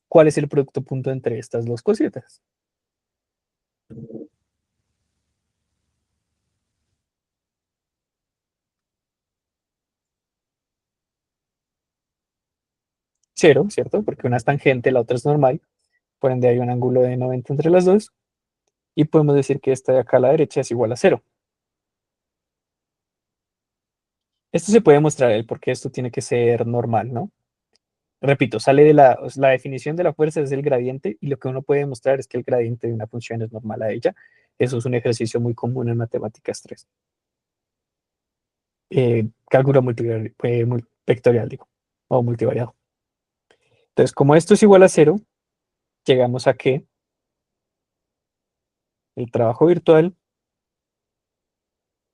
¿Cuál es el producto punto entre estas dos cositas? Cero, ¿cierto? Porque una es tangente, la otra es normal. Por ende hay un ángulo de 90 entre las dos. Y podemos decir que esta de acá a la derecha es igual a cero. Esto se puede mostrar el por qué esto tiene que ser normal, ¿no? Repito, sale de la definición de la fuerza es el gradiente y lo que uno puede demostrar es que el gradiente de una función es normal a ella. Eso es un ejercicio muy común en matemáticas 3. Cálculo vectorial, digo, o multivariado. Entonces, como esto es igual a cero, llegamos a que el trabajo virtual,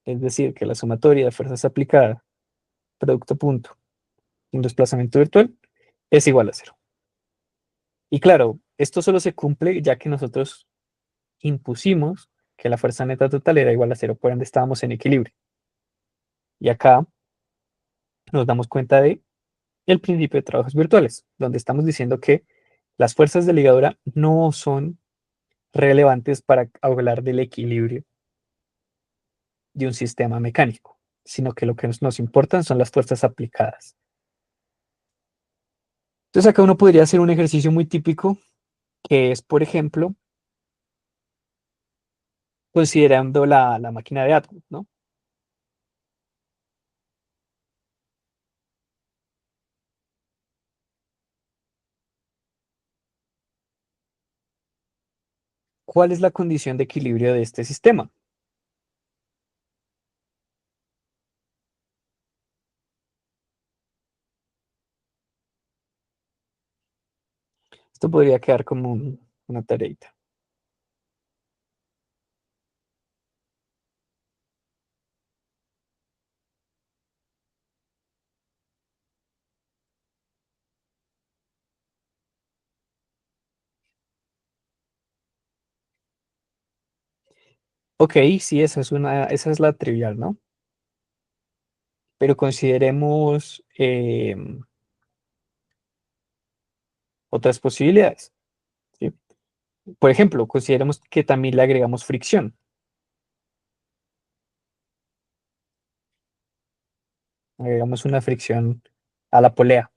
es decir, que la sumatoria de fuerzas aplicadas, producto punto, un desplazamiento virtual, es igual a cero. Y claro, esto solo se cumple ya que nosotros impusimos que la fuerza neta total era igual a cero, por ende estábamos en equilibrio. Y acá nos damos cuenta de el principio de trabajos virtuales, donde estamos diciendo que las fuerzas de ligadura no son relevantes para hablar del equilibrio de un sistema mecánico, sino que lo que nos importan son las fuerzas aplicadas. Entonces acá uno podría hacer un ejercicio muy típico, que es, por ejemplo, considerando la máquina de Atwood, ¿no? ¿Cuál es la condición de equilibrio de este sistema? Esto podría quedar como una tareita. Ok, sí, esa es la trivial, ¿no? Pero consideremos otras posibilidades, ¿sí? Por ejemplo, consideremos que también le agregamos fricción. Agregamos una fricción a la polea.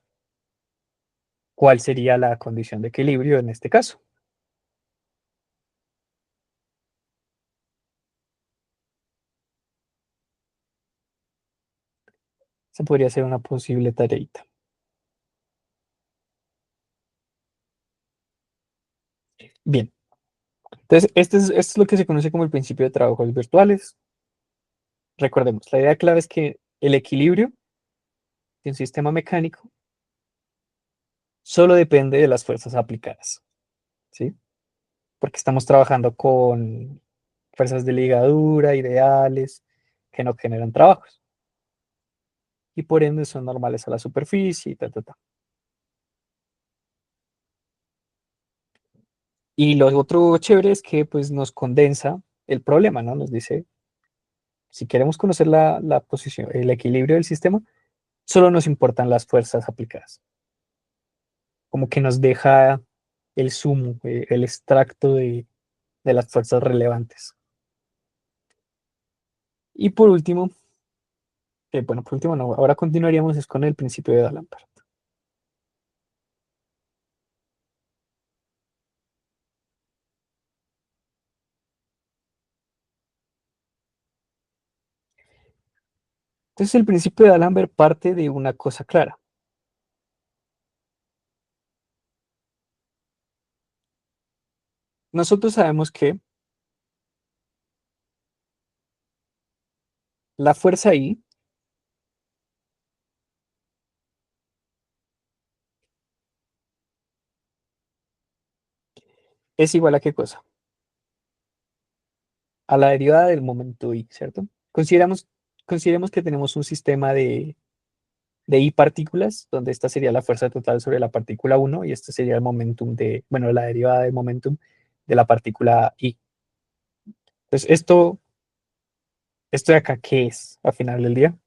¿cuál sería la condición de equilibrio en este caso? Esa podría ser una posible tareita. Bien, entonces esto es lo que se conoce como el principio de trabajos virtuales. Recordemos, la idea clave es que el equilibrio de un sistema mecánico solo depende de las fuerzas aplicadas, ¿sí? Porque estamos trabajando con fuerzas de ligadura, ideales, que no generan trabajos. Y por ende son normales a la superficie y ta, ta, ta. Y lo otro chévere es que pues nos condensa el problema, ¿no? Nos dice, si queremos conocer la posición, el equilibrio del sistema, solo nos importan las fuerzas aplicadas. Como que nos deja el sumo, el extracto de las fuerzas relevantes. Y por último, bueno, por último no, ahora continuaríamos es con el principio de D'Alembert. Entonces el principio de D'Alembert parte de una cosa clara. Nosotros sabemos que la fuerza I es igual a qué cosa? A la derivada del momento I, ¿cierto? Consideremos que tenemos un sistema de I partículas, donde esta sería la fuerza total sobre la partícula 1 y este sería el momentum bueno, la derivada del momentum de la partícula I. Entonces, esto de acá, ¿qué es al final del día?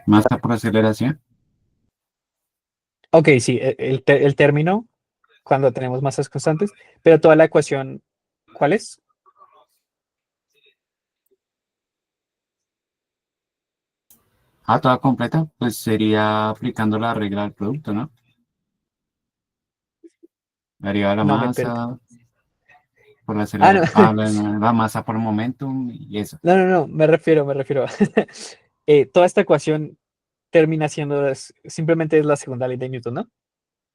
Masa por aceleración. Ok, sí, el término cuando tenemos masas constantes, pero toda la ecuación, ¿cuál es? Ah, toda completa, pues sería aplicando la regla del producto, ¿no? La derivada de la No me perdí. masa por la Ah, no, aceleración, la masa por momentum y eso. no, me refiero. Toda esta ecuación termina siendo, simplemente es la segunda ley de Newton, ¿no?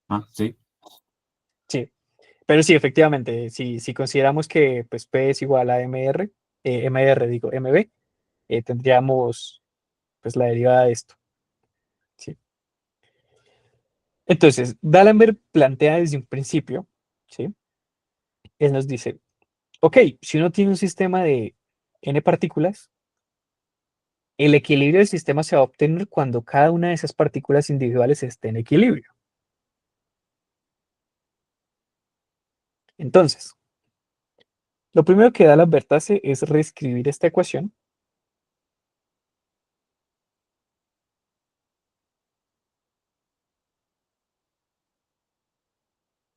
Ah, sí. Sí, pero sí, efectivamente, si consideramos que pues, P es igual a MR, MR digo, MB, tendríamos pues la derivada de esto. ¿Sí? Entonces, D'Alembert plantea desde un principio, ¿sí? Él nos dice, ok, si uno tiene un sistema de n partículas, el equilibrio del sistema se va a obtener cuando cada una de esas partículas individuales esté en equilibrio. Entonces, lo primero que D'Alembert hace es reescribir esta ecuación.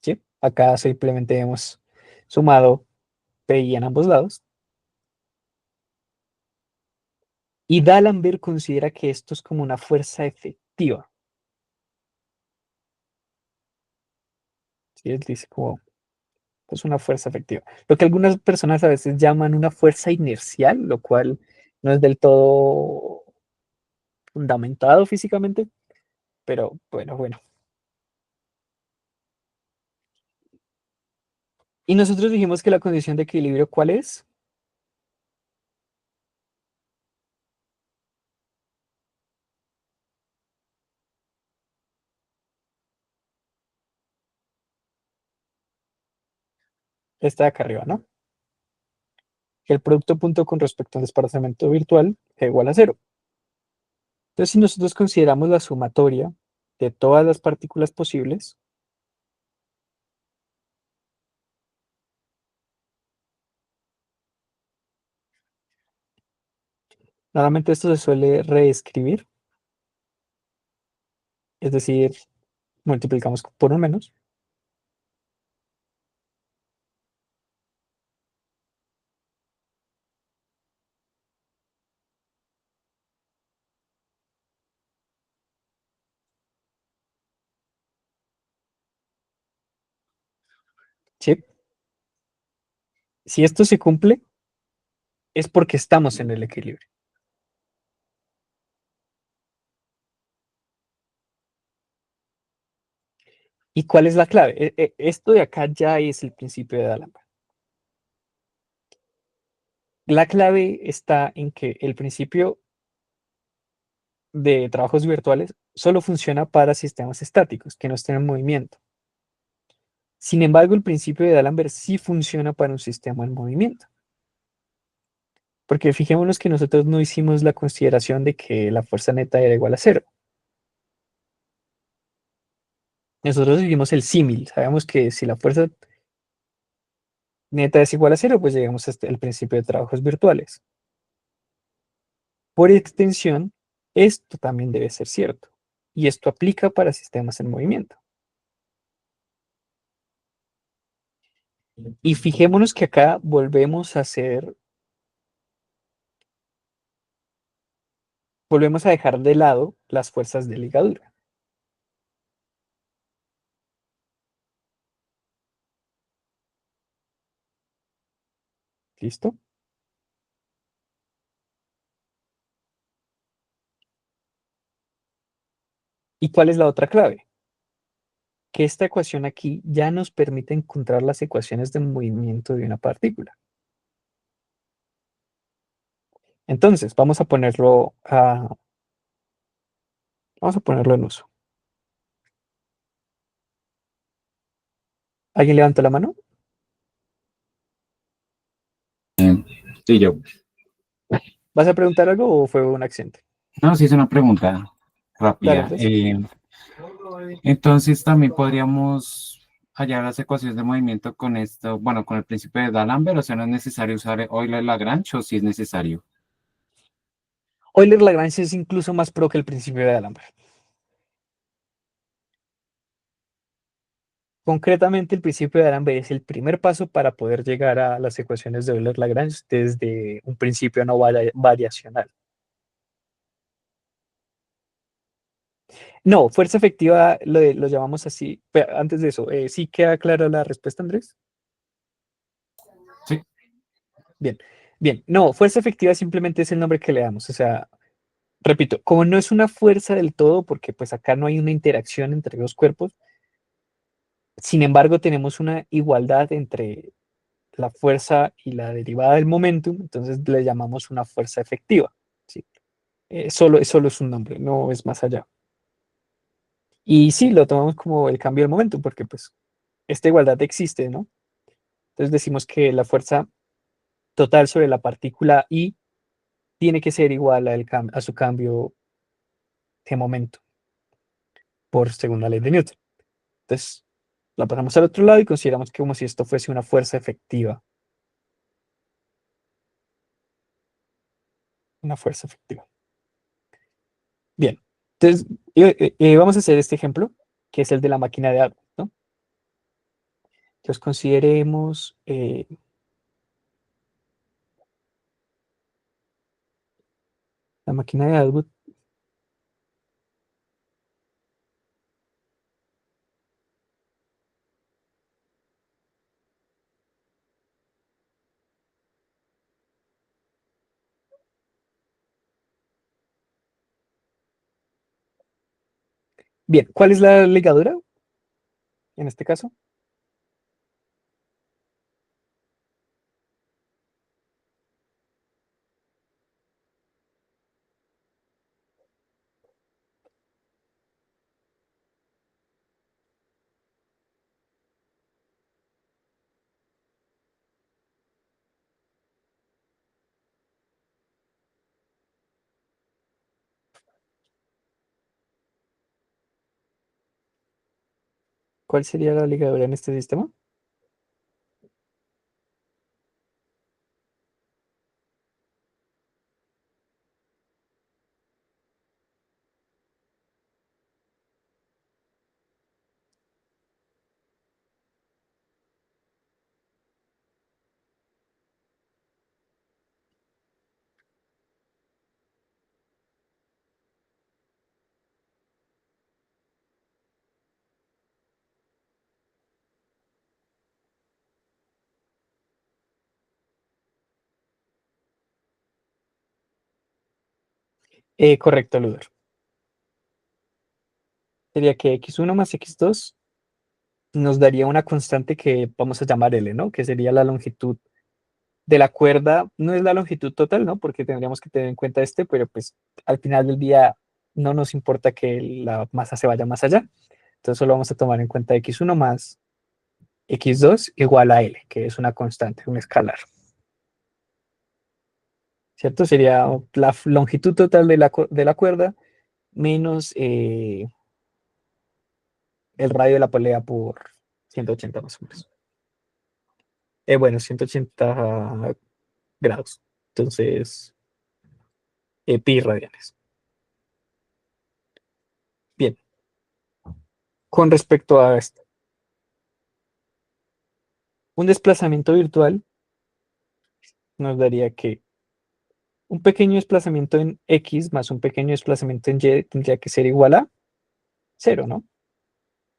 ¿Sí? Acá simplemente hemos sumado PI en ambos lados. Y D'Alembert considera que esto es como una fuerza efectiva. ¿Sí? Él dice como es una fuerza efectiva. Lo que algunas personas a veces llaman una fuerza inercial, lo cual no es del todo fundamentado físicamente, pero bueno. Y nosotros dijimos que la condición de equilibrio, ¿cuál es? Esta de acá arriba, ¿no? El producto punto con respecto al desplazamiento virtual es igual a cero. Entonces, si nosotros consideramos la sumatoria de todas las partículas posibles, normalmente esto se suele reescribir, es decir, multiplicamos por un menos. ¿Sí? Si esto se cumple, es porque estamos en el equilibrio. ¿Y cuál es la clave? Esto de acá ya es el principio de D'Alembert. La clave está en que el principio de trabajos virtuales solo funciona para sistemas estáticos, que no estén en movimiento. Sin embargo, el principio de D'Alembert sí funciona para un sistema en movimiento. Porque fijémonos que nosotros no hicimos la consideración de que la fuerza neta era igual a cero. Nosotros hicimos el símil. Sabemos que si la fuerza neta es igual a cero, pues llegamos hasta el principio de trabajos virtuales. Por extensión, esto también debe ser cierto. Y esto aplica para sistemas en movimiento. Y fijémonos que acá volvemos a dejar de lado las fuerzas de ligadura. ¿Listo? ¿Y cuál es la otra clave? Que esta ecuación aquí ya nos permite encontrar las ecuaciones de movimiento de una partícula. Entonces, vamos a ponerlo en uso. ¿Alguien levanta la mano? Sí, yo. ¿Vas a preguntar algo o fue un accidente? No, sí es una pregunta Dale, rápida. Andrés. Entonces también podríamos hallar las ecuaciones de movimiento con esto, bueno, con el principio de D'Alembert, o sea, no es necesario usar Euler-Lagrange o si es necesario. Euler-Lagrange es incluso más pro que el principio de D'Alembert. Concretamente, el principio de D'Alembert es el primer paso para poder llegar a las ecuaciones de Euler-Lagrange desde un principio no variacional. No, fuerza efectiva lo llamamos así. Pero antes de eso, ¿sí queda clara la respuesta, Andrés? Sí, Bien, bien. No, fuerza efectiva simplemente es el nombre que le damos. O sea, repito, como no es una fuerza del todo, porque pues acá no hay una interacción entre dos cuerpos, sin embargo tenemos una igualdad entre la fuerza y la derivada del momentum, entonces le llamamos una fuerza efectiva. ¿Sí? Solo es un nombre, no es más allá. Y sí, lo tomamos como el cambio del momentum, porque pues esta igualdad existe, ¿no? Entonces decimos que la fuerza total sobre la partícula I tiene que ser igual a su cambio de momento por segunda ley de Newton. Entonces la pasamos al otro lado y consideramos que como si esto fuese una fuerza efectiva. Una fuerza efectiva. Bien. Entonces, vamos a hacer este ejemplo, que es el de la máquina de agua, ¿no? Entonces consideremos la máquina de Atwood. Bien, ¿cuál es la ligadura en este caso? ¿Cuál sería la ligadura en este sistema? Correcto, Luder. Sería que x1 más x2 nos daría una constante que vamos a llamar L, ¿no? Que sería la longitud de la cuerda. No es la longitud total, ¿no? Porque tendríamos que tener en cuenta pero pues al final del día no nos importa que la masa se vaya más allá. Entonces solo vamos a tomar en cuenta x1 más x2 igual a L, que es una constante, un escalar. ¿Cierto? Sería la longitud total de la cuerda menos el radio de la polea por 180 más o menos. Bueno, 180 grados. Entonces, pi radianes. Bien, con respecto a esto, un desplazamiento virtual nos daría que un pequeño desplazamiento en x más un pequeño desplazamiento en y tendría que ser igual a 0, ¿no?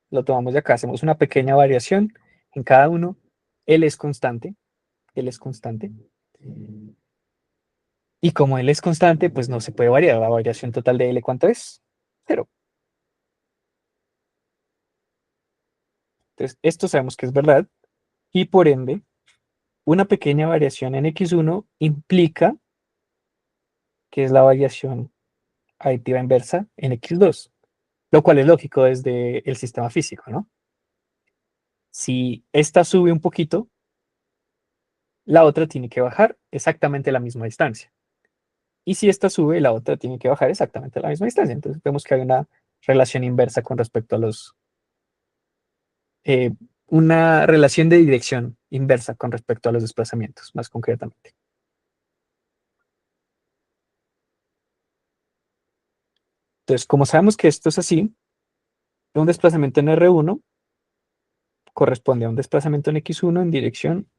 Lo tomamos de acá, hacemos una pequeña variación en cada uno. L es constante, L es constante. Y como L es constante, pues no se puede variar. La variación total de L, ¿cuánto es? 0. Entonces, esto sabemos que es verdad. Y por ende, una pequeña variación en x1 implica que es la variación aditiva inversa en x2, lo cual es lógico desde el sistema físico, ¿no? Si esta sube un poquito, la otra tiene que bajar exactamente la misma distancia. Y si esta sube, la otra tiene que bajar exactamente la misma distancia. Entonces vemos que hay una relación inversa con respecto a eh, una relación de dirección inversa con respecto a los desplazamientos, más concretamente. Entonces, como sabemos que esto es así, un desplazamiento en R1 corresponde a un desplazamiento en X1 en dirección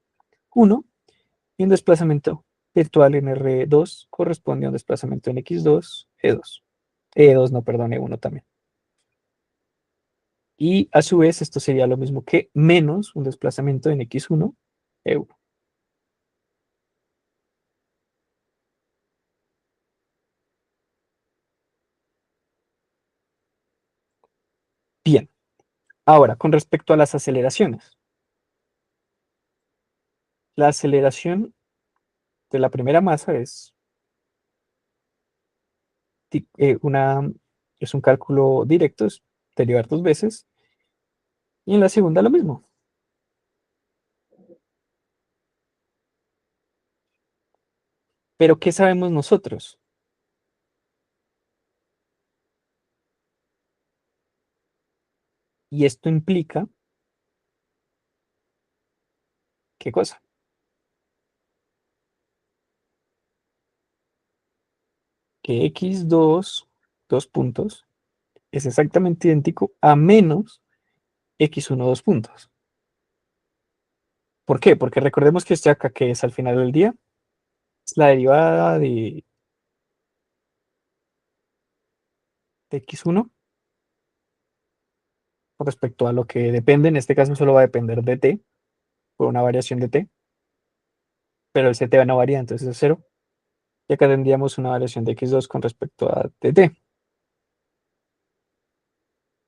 1 y un desplazamiento virtual en R2 corresponde a un desplazamiento en X2, E2. E2, no, perdón, E1 también. Y a su vez, esto sería lo mismo que menos un desplazamiento en X1, E1. Bien, ahora con respecto a las aceleraciones. La aceleración de la primera masa una, es un cálculo directo, es derivar dos veces, y en la segunda lo mismo. Pero ¿qué sabemos nosotros? Y esto implica, ¿qué cosa? Que x2, dos puntos, es exactamente idéntico a menos x1, dos puntos. ¿Por qué? Porque recordemos que este acá, que es al final del día, es la derivada de x1 con respecto a lo que depende. En este caso solo va a depender de t, por una variación de t, pero el ct no varía, entonces es 0. Y acá tendríamos una variación de x2 con respecto a dt.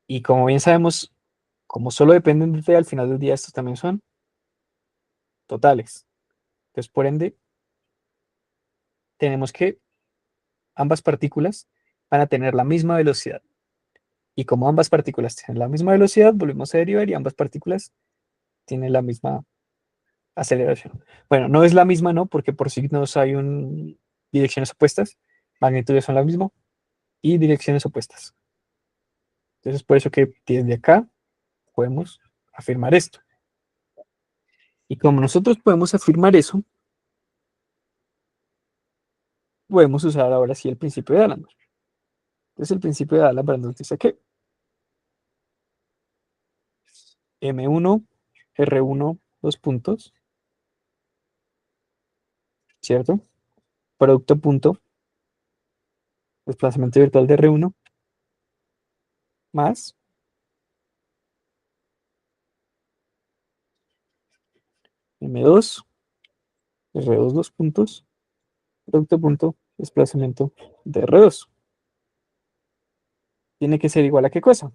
Y como bien sabemos, como solo dependen de t, al final del día estos también son totales. Entonces, por ende, tenemos que ambas partículas van a tener la misma velocidad. Y como ambas partículas tienen la misma velocidad, volvemos a derivar y ambas partículas tienen la misma aceleración. Bueno, no es la misma, ¿no? Porque por signos hay direcciones opuestas, magnitudes son las mismas y direcciones opuestas. Entonces, por eso que desde acá podemos afirmar esto. Y como nosotros podemos afirmar eso, podemos usar ahora sí el principio de D'Alembert. Entonces, el principio de D'Alembert nos dice que M1, R1, dos puntos, ¿cierto? Producto punto, desplazamiento virtual de R1, más M2, R2, dos puntos, producto punto, desplazamiento de R2. Tiene que ser igual a qué cosa?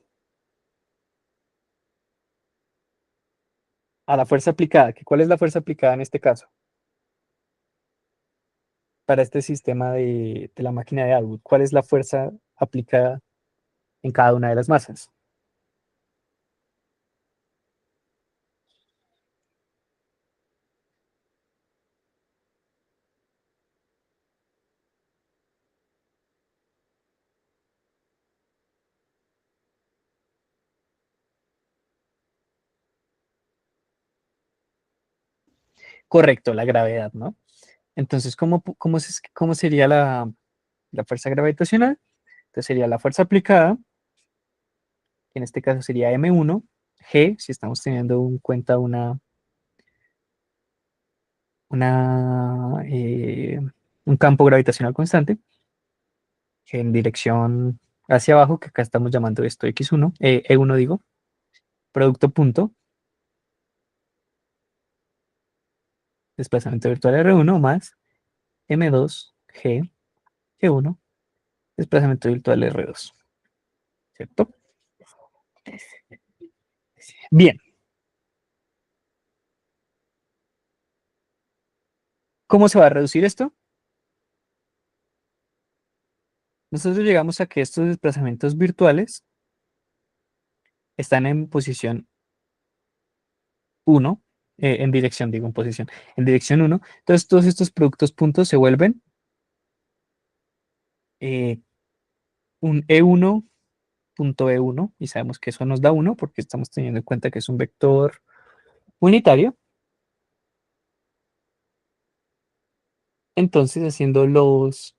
A la fuerza aplicada. ¿Cuál es la fuerza aplicada en este caso? Para este sistema de la máquina de Atwood. ¿Cuál es la fuerza aplicada en cada una de las masas? Correcto, la gravedad, ¿no? Entonces, ¿cómo sería la fuerza gravitacional? Entonces sería la fuerza aplicada, que en este caso sería M1, G, si estamos teniendo en cuenta una, un campo gravitacional constante, en dirección hacia abajo, que acá estamos llamando esto X1, E1 digo, producto punto, desplazamiento virtual R1 más M2, G, G1, desplazamiento virtual R2, ¿cierto? Bien, ¿cómo se va a reducir esto? Nosotros llegamos a que estos desplazamientos virtuales están en posición 1, en dirección, digo, en dirección 1. Entonces, todos estos productos puntos se vuelven eh, un E1 punto E1, y sabemos que eso nos da 1 porque estamos teniendo en cuenta que es un vector unitario. Entonces, haciendo los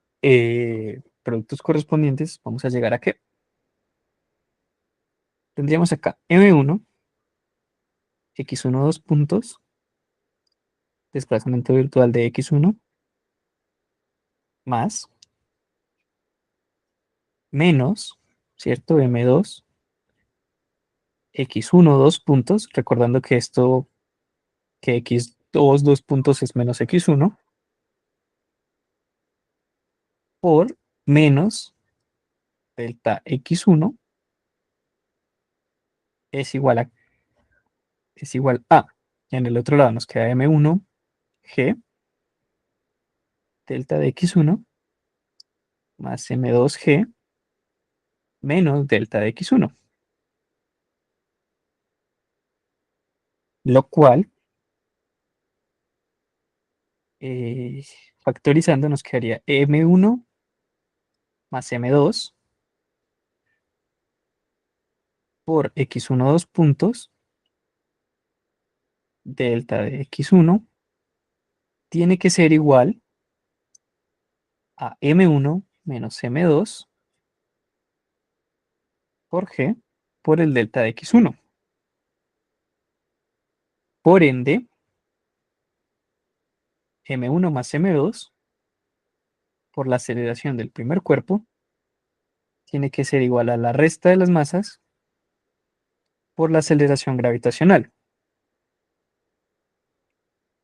productos correspondientes, vamos a llegar a que tendríamos acá M1, X1, dos puntos, desplazamiento virtual de X1, más, menos, ¿cierto? M2, X1, dos puntos, recordando que esto, que X2, dos puntos es menos X1, por menos delta X1 es igual a. Y en el otro lado nos queda M1, G, delta de X1, más M2, G, menos delta de X1, lo cual, eh, factorizando, nos quedaría M1 más M2 por X1, dos puntos, delta de X1 tiene que ser igual a M1 menos M2 por G por el delta de X1. Por ende, M1 más M2 por la aceleración del primer cuerpo tiene que ser igual a la resta de las masas por la aceleración gravitacional,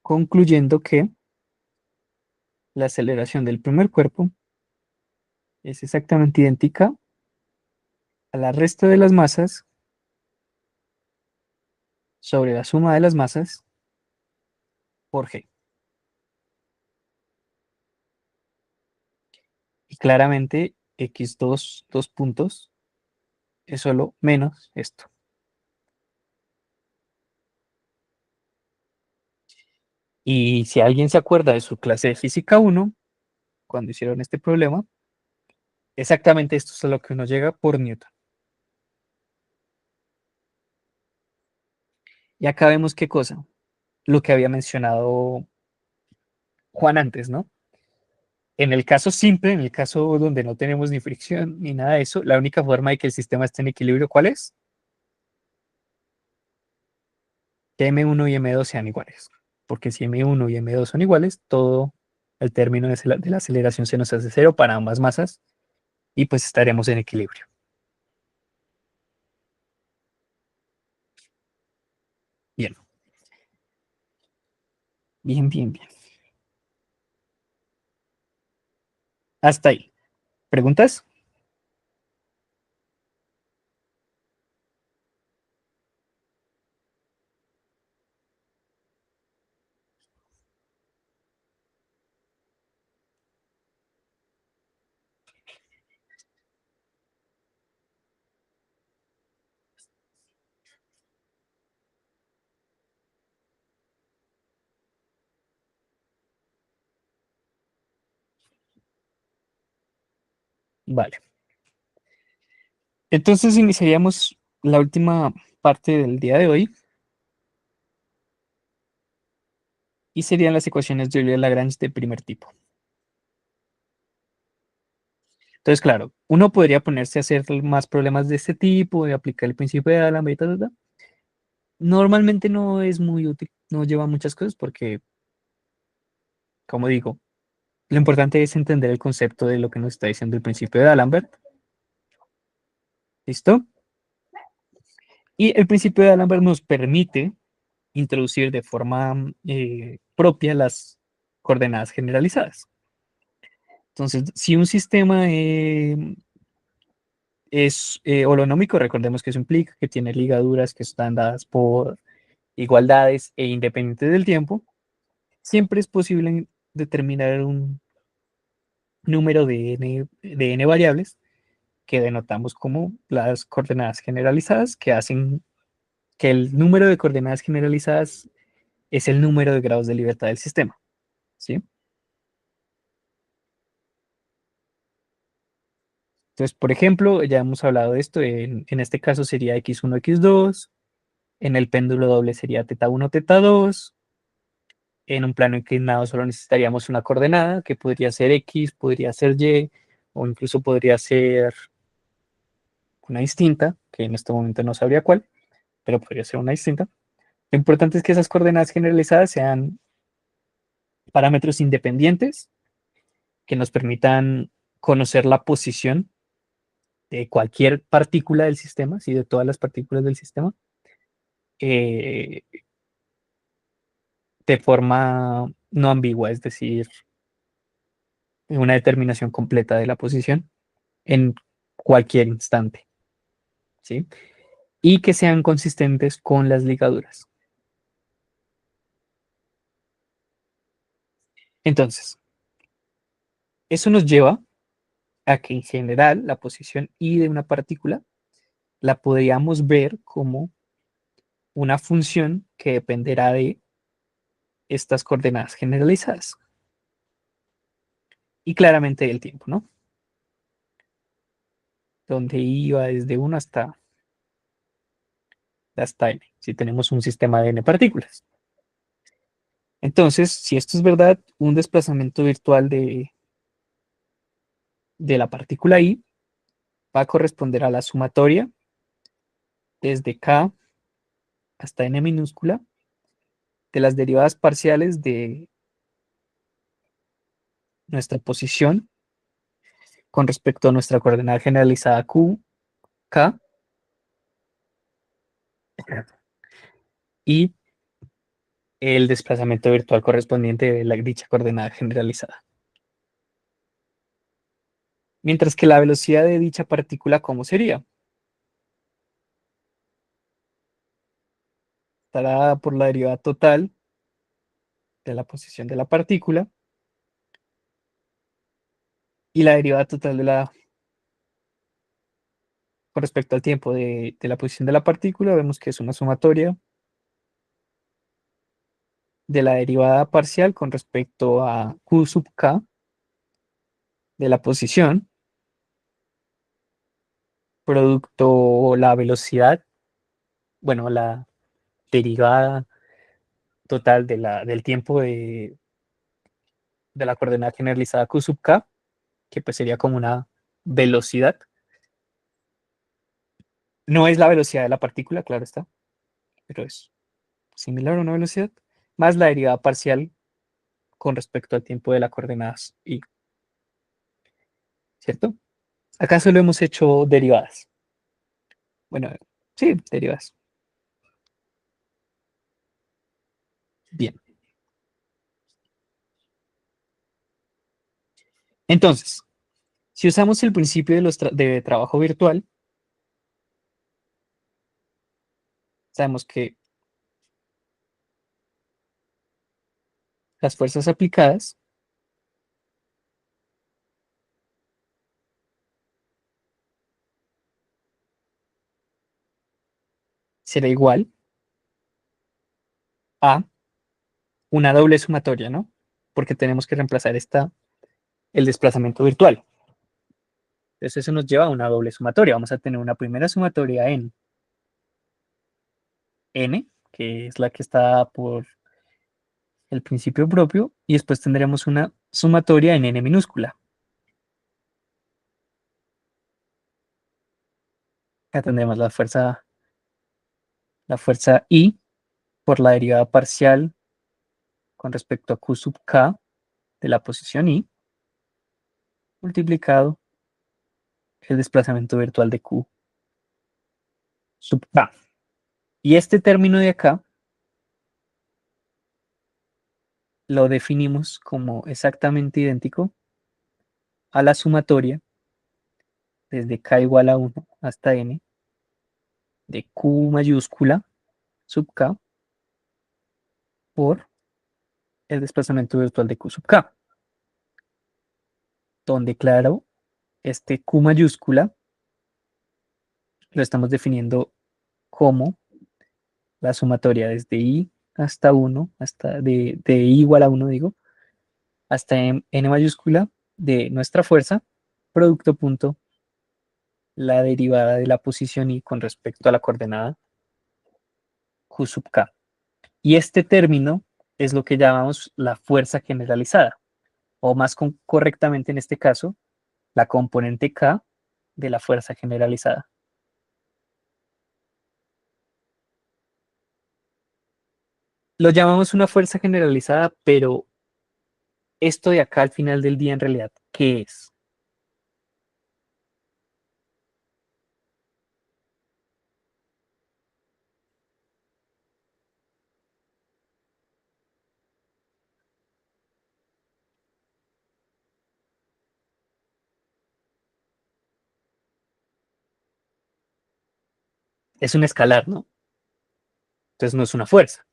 concluyendo que la aceleración del primer cuerpo es exactamente idéntica a la resta de las masas sobre la suma de las masas por G. Y claramente X2, dos puntos, es solo menos esto. Y si alguien se acuerda de su clase de física 1, cuando hicieron este problema, exactamente esto es a lo que uno llega por Newton. Y acá vemos qué cosa, lo que había mencionado Juan antes, ¿no? En el caso simple, en el caso donde no tenemos ni fricción ni nada de eso, la única forma de que el sistema esté en equilibrio, ¿cuál es? Que M1 y M2 sean iguales. Porque si M1 y M2 son iguales, todo el término de la aceleración se nos hace cero para ambas masas y pues estaremos en equilibrio. Bien, bien, bien, bien. Hasta ahí. ¿Preguntas? Vale. Entonces iniciaríamos la última parte del día de hoy y serían las ecuaciones de Euler-Lagrange de primer tipo. Entonces, claro, uno podría ponerse a hacer más problemas de este tipo, de aplicar el principio de D'Alembert y tal. Normalmente no es muy útil, no lleva muchas cosas porque, como digo, lo importante es entender el concepto de lo que nos está diciendo el principio de D'Alembert. ¿Listo? Y el principio de D'Alembert nos permite introducir de forma propia las coordenadas generalizadas. Entonces, si un sistema es holonómico, recordemos que eso implica que tiene ligaduras que están dadas por igualdades e independientes del tiempo, siempre es posible determinar un número de n variables que denotamos como las coordenadas generalizadas, que hacen que el número de coordenadas generalizadas es el número de grados de libertad del sistema. ¿Sí? Entonces, por ejemplo, ya hemos hablado de esto, en este caso sería x1, x2, en el péndulo doble sería θ1, θ2, en un plano inclinado solo necesitaríamos una coordenada, que podría ser x, podría ser y, o incluso podría ser una distinta, que en este momento no sabría cuál, pero podría ser una distinta. Lo importante es que esas coordenadas generalizadas sean parámetros independientes que nos permitan conocer la posición de cualquier partícula del sistema, ¿sí? De todas las partículas del sistema, eh, de forma no ambigua, es decir, una determinación completa de la posición en cualquier instante, ¿sí? Y que sean consistentes con las ligaduras. Entonces, eso nos lleva a que en general la posición I de una partícula la podríamos ver como una función que dependerá de estas coordenadas generalizadas y claramente del tiempo, ¿no? Donde I va desde 1 hasta n, si tenemos un sistema de n partículas. Entonces, si esto es verdad, un desplazamiento virtual de la partícula I va a corresponder a la sumatoria desde k hasta n minúscula de las derivadas parciales de nuestra posición con respecto a nuestra coordenada generalizada q, k, y el desplazamiento virtual correspondiente de dicha coordenada generalizada. Mientras que la velocidad de dicha partícula, ¿cómo sería? Estará dada por la derivada total de la posición de la partícula y la derivada total con respecto al tiempo de la posición de la partícula, vemos que es una sumatoria de la derivada parcial con respecto a q sub k de la posición, producto la velocidad, bueno, la derivada total del tiempo de la coordenada generalizada q sub k, que pues sería como una velocidad. No es la velocidad de la partícula, claro está, pero es similar a una velocidad, más la derivada parcial con respecto al tiempo de las coordenadas y, ¿cierto? Acá solo hemos hecho derivadas. Bueno, sí, derivadas. Bien. Entonces, si usamos el principio de trabajo virtual, sabemos que las fuerzas aplicadas será igual a una doble sumatoria, ¿no? Porque tenemos que reemplazar el desplazamiento virtual. Entonces eso nos lleva a una doble sumatoria. Vamos a tener una primera sumatoria en n, que es la que está por el principio propio, y después tendremos una sumatoria en n minúscula. Acá tendremos la fuerza I por la derivada parcial con respecto a Q sub K de la posición I, multiplicado el desplazamiento virtual de Q sub K. Y este término de acá lo definimos como exactamente idéntico a la sumatoria desde K igual a 1 hasta N de Q mayúscula sub K por el desplazamiento virtual de Q sub K, donde claro, este Q mayúscula lo estamos definiendo como la sumatoria desde I hasta 1, hasta de I igual a 1 digo, hasta N mayúscula de nuestra fuerza, producto punto, la derivada de la posición I con respecto a la coordenada Q sub K. Y este término es lo que llamamos la fuerza generalizada, o más correctamente en este caso, la componente K de la fuerza generalizada. Lo llamamos una fuerza generalizada, pero esto de acá al final del día en realidad, ¿qué es? Es un escalar, ¿no? Entonces no es una fuerza.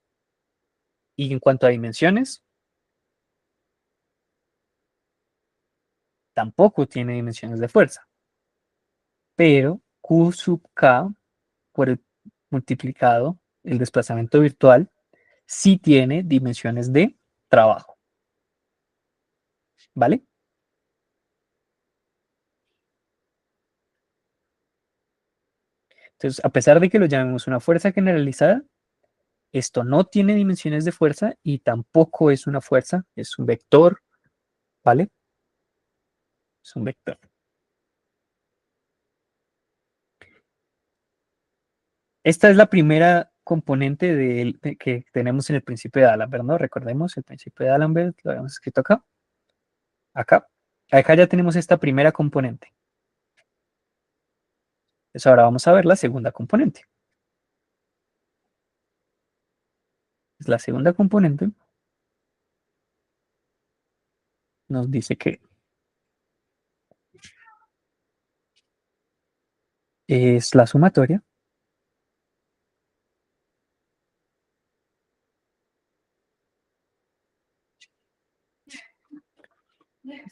Y en cuanto a dimensiones, tampoco tiene dimensiones de fuerza. Pero Q sub K por el multiplicado, el desplazamiento virtual, sí tiene dimensiones de trabajo. ¿Vale? Entonces, a pesar de que lo llamemos una fuerza generalizada, esto no tiene dimensiones de fuerza y tampoco es una fuerza, es un vector, ¿vale? Es un vector. Esta es la primera componente que tenemos en el principio de D'Alembert, ¿no? Recordemos el principio de D'Alembert, lo habíamos escrito acá, acá. Acá ya tenemos esta primera componente. Entonces ahora vamos a ver la segunda componente. La segunda componente nos dice que es la sumatoria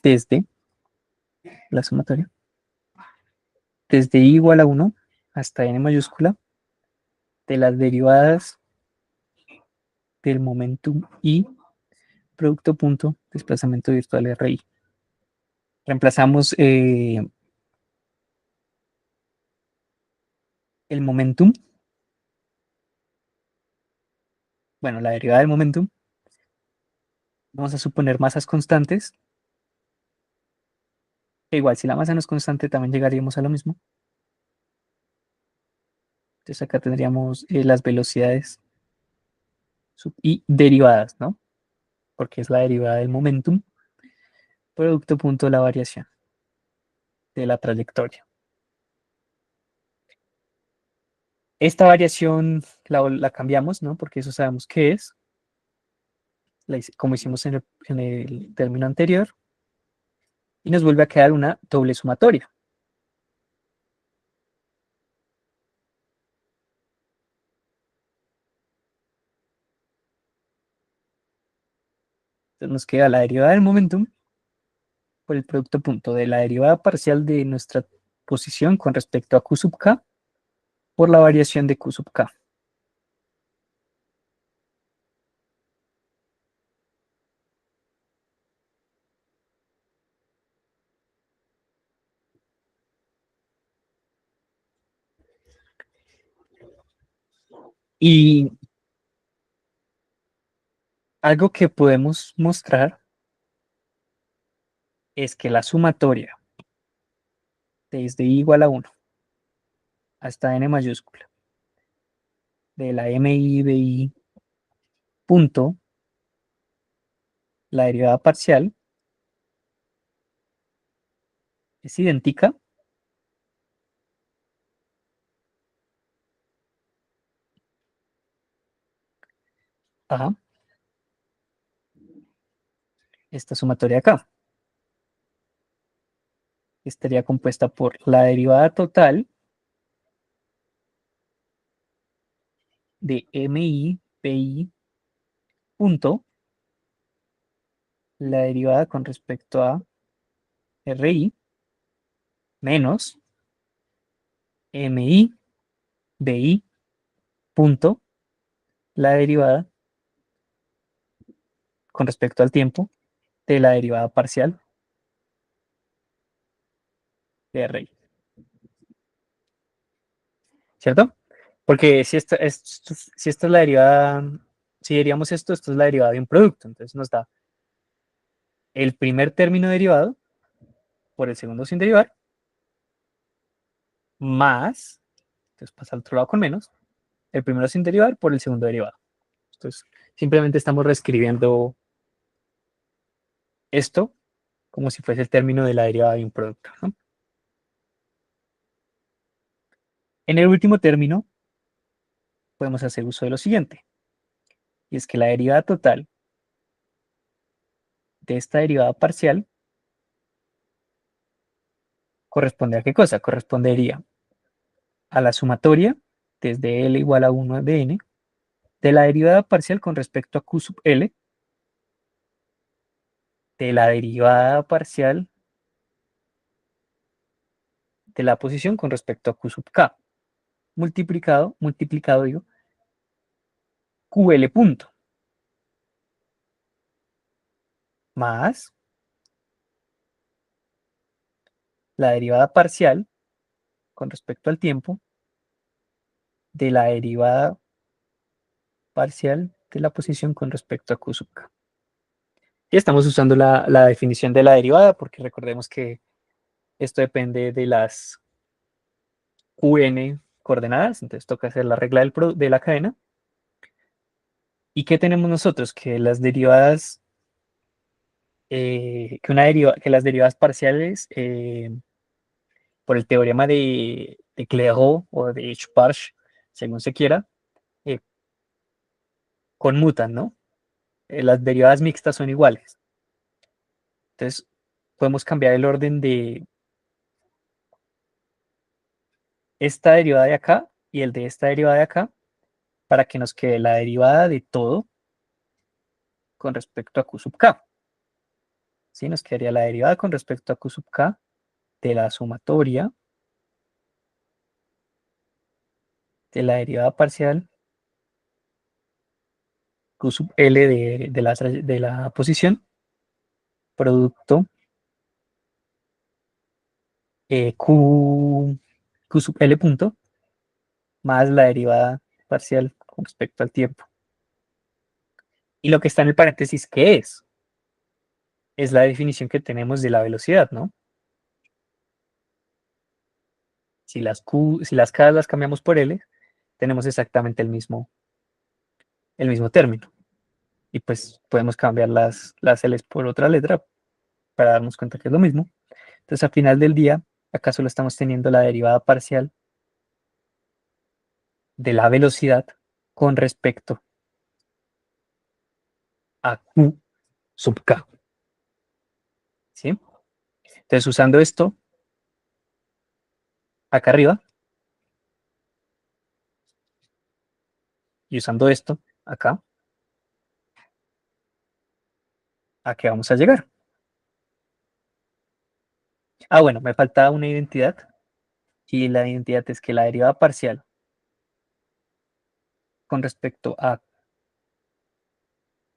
desde la sumatoria desde i igual a 1 hasta n mayúscula de las derivadas del momentum i producto punto desplazamiento virtual RI. Reemplazamos el momentum, bueno, la derivada del momentum. Vamos a suponer masas constantes, que igual si la masa no es constante también llegaríamos a lo mismo. Entonces acá tendríamos las velocidades y derivadas, ¿no? Porque es la derivada del momentum, producto punto de la variación de la trayectoria. Esta variación la cambiamos, ¿no? Porque eso sabemos qué es, como hicimos en el término anterior, y nos vuelve a quedar una doble sumatoria. Entonces nos queda la derivada del momentum por el producto punto de la derivada parcial de nuestra posición con respecto a Q sub K por la variación de Q sub K. Y algo que podemos mostrar es que la sumatoria desde i igual a 1 hasta n mayúscula de la mi de i punto, la derivada parcial, es idéntica a esta sumatoria acá. Estaría compuesta por la derivada total de mi pi punto, la derivada con respecto a ri menos mi bi punto, la derivada con respecto al tiempo de la derivada parcial de ri. ¿Cierto? Porque si esta es la derivada, si diríamos esto, esto es la derivada de un producto. Entonces nos da el primer término derivado por el segundo sin derivar, más, entonces pasa al otro lado con menos, el primero sin derivar por el segundo derivado. Entonces simplemente estamos reescribiendo esto como si fuese el término de la derivada de un producto, ¿no? En el último término podemos hacer uso de lo siguiente, y es que la derivada total de esta derivada parcial corresponde a qué cosa? Correspondería a la sumatoria desde L igual a 1 de N de la derivada parcial con respecto a Q sub L de la derivada parcial de la posición con respecto a Q sub K multiplicado digo, QL punto más la derivada parcial con respecto al tiempo de la derivada parcial de la posición con respecto a Q sub K. Y estamos usando la definición de la derivada porque recordemos que esto depende de las Qn coordenadas, entonces toca hacer la regla de la cadena. ¿Y qué tenemos nosotros? Que las derivadas, que las derivadas parciales, por el teorema de Clairaut o de Schwarz, según se quiera, eh, conmutan, ¿no? Las derivadas mixtas son iguales. Entonces, podemos cambiar el orden de esta derivada de acá y el de esta derivada de acá para que nos quede la derivada de todo con respecto a Q sub K. ¿Sí? Nos quedaría la derivada con respecto a Q sub K de la sumatoria de la derivada parcial Q sub L de la posición, producto Q sub L punto, más la derivada parcial con respecto al tiempo. Y lo que está en el paréntesis, ¿qué es? Es la definición que tenemos de la velocidad, ¿no? Si las K las cambiamos por L, tenemos exactamente el mismo término. Y pues podemos cambiar las L por otra letra para darnos cuenta que es lo mismo. Entonces, al final del día, acá solo estamos teniendo la derivada parcial de la velocidad con respecto a Q sub K. ¿Sí? Entonces, usando esto acá arriba y usando esto acá, ¿a qué vamos a llegar? Ah, bueno, me falta una identidad y la identidad es que la derivada parcial con respecto a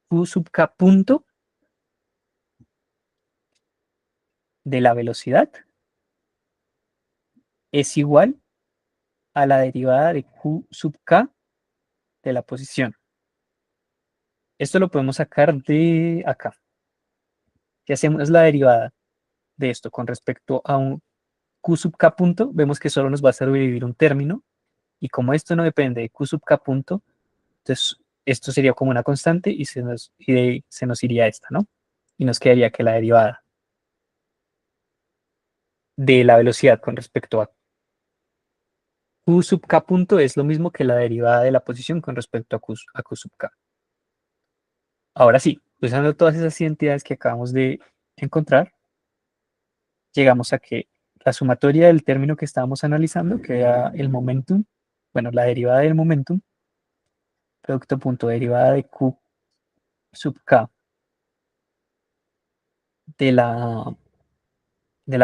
Q sub K punto de la velocidad es igual a la derivada de Q sub K de la posición. Esto lo podemos sacar de acá. Si hacemos la derivada de esto con respecto a un q sub k punto, vemos que solo nos va a sobrevivir un término, y como esto no depende de q sub k punto, entonces esto sería como una constante y se nos iría esta, ¿no? Y nos quedaría que la derivada de la velocidad con respecto a q sub k punto es lo mismo que la derivada de la posición con respecto a q sub k. Ahora sí, usando todas esas identidades que acabamos de encontrar, llegamos a que la sumatoria del término que estábamos analizando, que era el momentum, bueno, la derivada del momentum, producto punto derivada de q sub k de la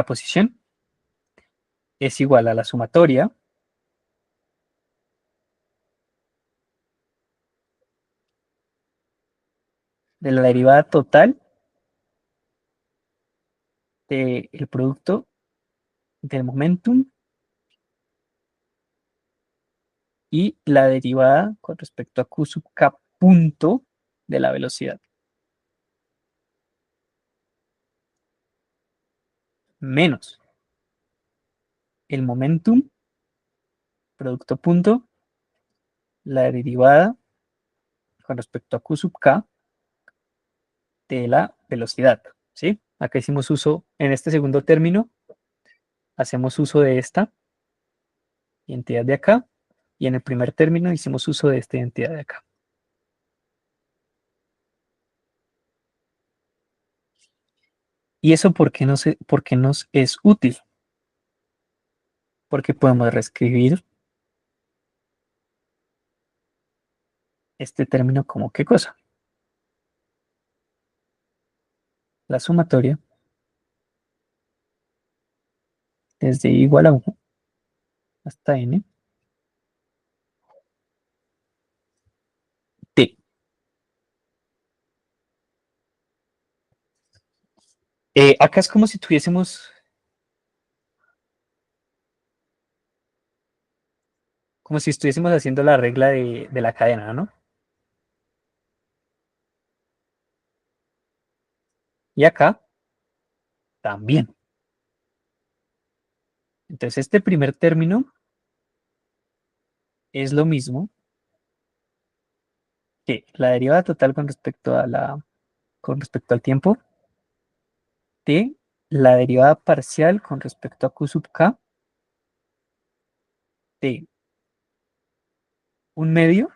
posición, es igual a la sumatoria de la derivada total del producto del momentum y la derivada con respecto a q sub k punto de la velocidad, menos el momentum, producto punto, la derivada con respecto a q sub k de la velocidad, ¿sí? Acá hicimos uso, en este segundo término, hacemos uso de esta identidad de acá, y en el primer término hicimos uso de esta identidad de acá. ¿Y eso por qué nos es útil? Porque podemos reescribir este término como ¿qué cosa? La sumatoria desde i igual a 1 hasta n t. Acá es como si tuviésemos, como si estuviésemos haciendo la regla de la cadena, ¿no? Y acá también. Entonces este primer término es lo mismo que la derivada total con respecto al tiempo de la derivada parcial con respecto a q sub k de un medio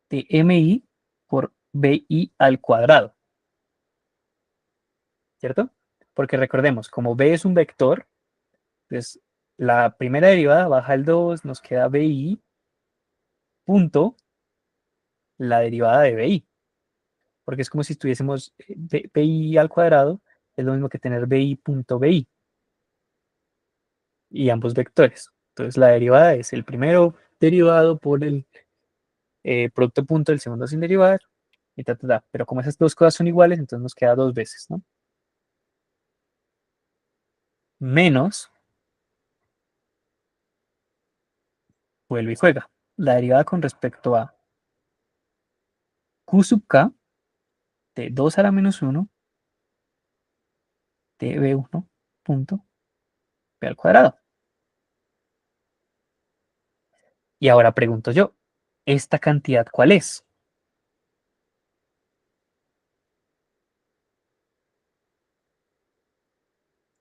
de mi por bi al cuadrado, ¿cierto? Porque recordemos, como b es un vector, entonces la primera derivada baja el 2, nos queda bi punto la derivada de bi, porque es como si estuviésemos bi al cuadrado, es lo mismo que tener bi punto bi, y ambos vectores. Entonces la derivada es el primero derivado por el producto punto del segundo sin derivar, y pero como esas dos cosas son iguales, entonces nos queda dos veces, ¿no? Menos, vuelve y juega, la derivada con respecto a q sub k de 2 a la menos 1 de b1 punto b al cuadrado. Y ahora pregunto yo, ¿esta cantidad cuál es?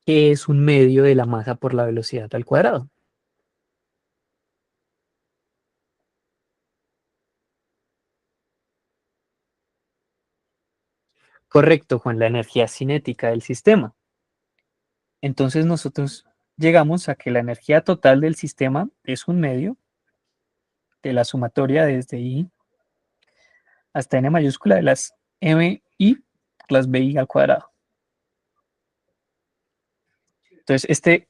¿Qué es un medio de la masa por la velocidad al cuadrado? Correcto, Juan, la energía cinética del sistema. Entonces nosotros llegamos a que la energía total del sistema es un medio de la sumatoria desde I hasta n mayúscula de las mi las bi al cuadrado. Entonces este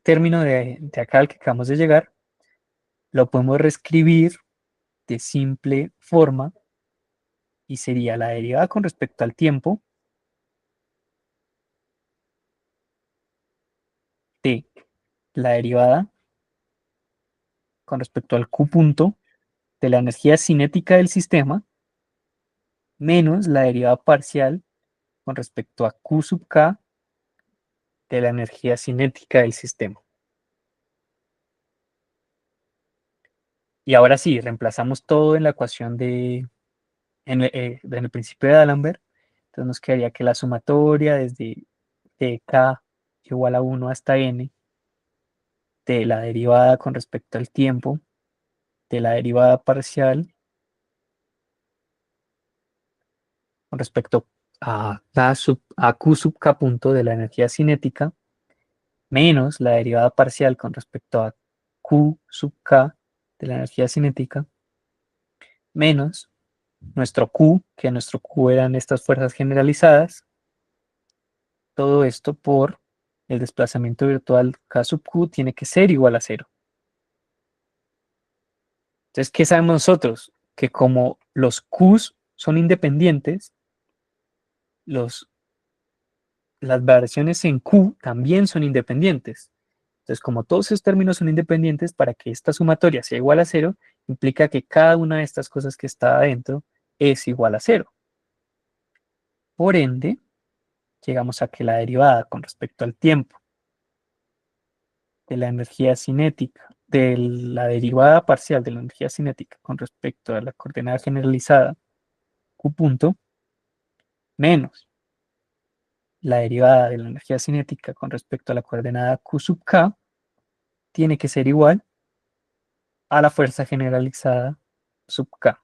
término de acá al que acabamos de llegar lo podemos reescribir de simple forma y sería la derivada con respecto al tiempo de la derivada con respecto al Q punto de la energía cinética del sistema menos la derivada parcial con respecto a Q sub K de la energía cinética del sistema. Y ahora sí, reemplazamos todo en la ecuación en el principio de D'Alembert. Entonces nos quedaría que la sumatoria desde K igual a 1 hasta n de la derivada con respecto al tiempo, de la derivada parcial con respecto a Q sub K punto de la energía cinética, menos la derivada parcial con respecto a Q sub K de la energía cinética, menos nuestro Q, que nuestro Q eran estas fuerzas generalizadas, todo esto por el desplazamiento virtual K sub Q tiene que ser igual a 0. Entonces, ¿qué sabemos nosotros? Que como los Qs son independientes, las variaciones en Q también son independientes. Entonces, como todos esos términos son independientes, para que esta sumatoria sea igual a 0, implica que cada una de estas cosas que está adentro es igual a 0. Por ende, llegamos a que la derivada con respecto al tiempo de la energía cinética, de la derivada parcial de la energía cinética con respecto a la coordenada generalizada Q punto, menos la derivada de la energía cinética con respecto a la coordenada Q sub K, tiene que ser igual a la fuerza generalizada sub K,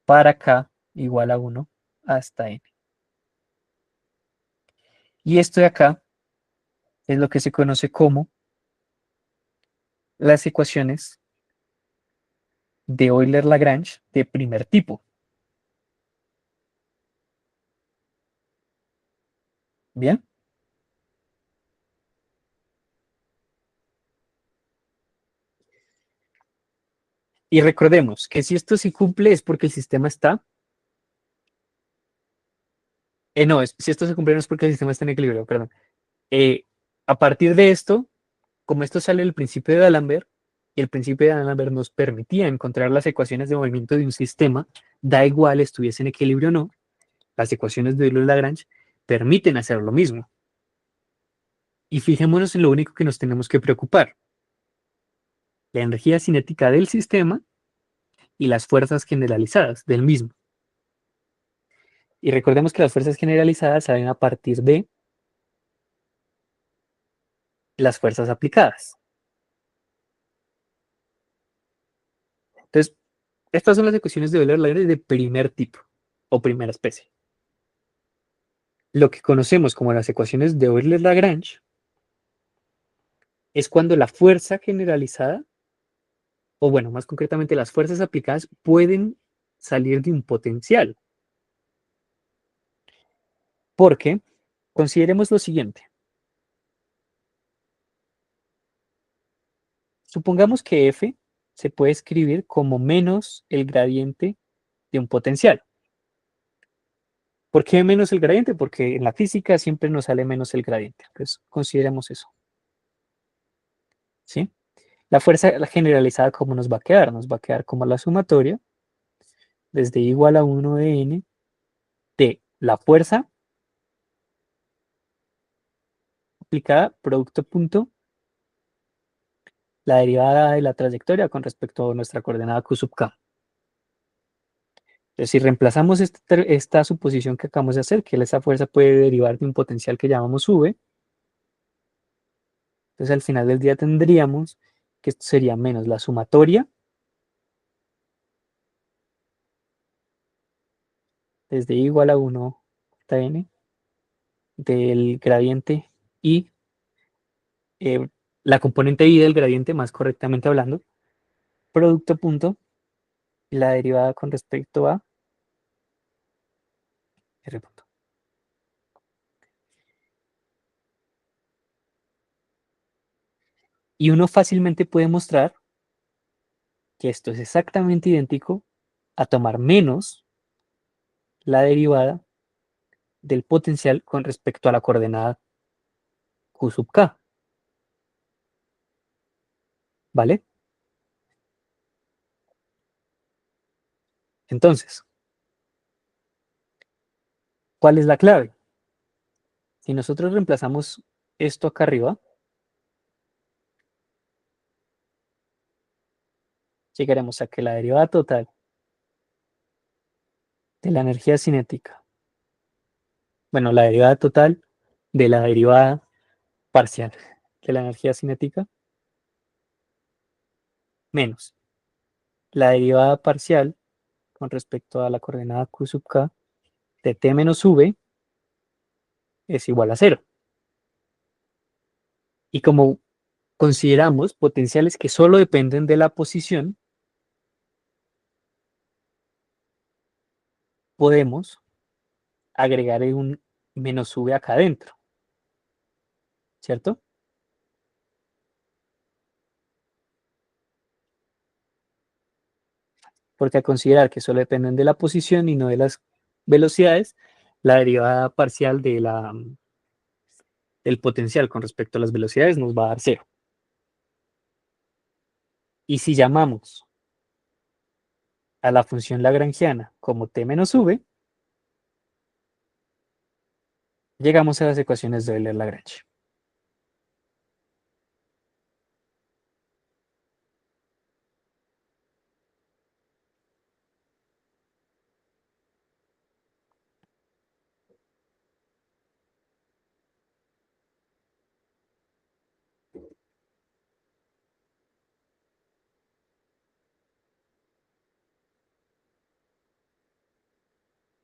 para K igual a 1 hasta N. Y esto de acá es lo que se conoce como las ecuaciones de Euler-Lagrange de primer tipo. ¿Bien? Y recordemos que si esto se cumple es porque el sistema está... no, si esto se cumple no es porque el sistema está en equilibrio, perdón. A partir de esto, como esto sale del principio de D'Alembert, y el principio de D'Alembert nos permitía encontrar las ecuaciones de movimiento de un sistema, da igual estuviese en equilibrio o no, las ecuaciones de Euler-Lagrange permiten hacer lo mismo. Y fijémonos en lo único que nos tenemos que preocupar: la energía cinética del sistema y las fuerzas generalizadas del mismo. Y recordemos que las fuerzas generalizadas salen a partir de las fuerzas aplicadas. Entonces, estas son las ecuaciones de Euler-Lagrange de primer tipo o primera especie. Lo que conocemos como las ecuaciones de Euler-Lagrange es cuando la fuerza generalizada, o bueno, más concretamente las fuerzas aplicadas, pueden salir de un potencial. Porque consideremos lo siguiente. Supongamos que F se puede escribir como menos el gradiente de un potencial. ¿Por qué menos el gradiente? Porque en la física siempre nos sale menos el gradiente. Entonces, consideremos eso. ¿Sí? La fuerza generalizada, ¿cómo nos va a quedar? Nos va a quedar como la sumatoria desde igual a 1 de n de la fuerza aplicada, producto punto, la derivada de la trayectoria con respecto a nuestra coordenada Q sub K. Entonces, si reemplazamos esta suposición que acabamos de hacer, que esa fuerza puede derivar de un potencial que llamamos V, entonces al final del día tendríamos que esto sería menos la sumatoria desde igual a 1 hasta n del gradiente y la componente y del gradiente, más correctamente hablando, producto punto, la derivada con respecto a r punto. Y uno fácilmente puede mostrar que esto es exactamente idéntico a tomar menos la derivada del potencial con respecto a la coordenada Q sub K. ¿Vale? Entonces, ¿cuál es la clave? Si nosotros reemplazamos esto acá arriba, llegaremos a que la derivada total de la energía cinética, bueno, la derivada total de la derivada parcial de la energía cinética, menos la derivada parcial con respecto a la coordenada q sub k de t menos v es igual a cero. Y como consideramos potenciales que solo dependen de la posición, podemos agregar un menos v acá adentro, ¿cierto? Porque a considerar que solo dependen de la posición y no de las velocidades, la derivada parcial del potencial con respecto a las velocidades nos va a dar cero. Y si llamamos a la función lagrangiana como t menos v, llegamos a las ecuaciones de Euler-Lagrange.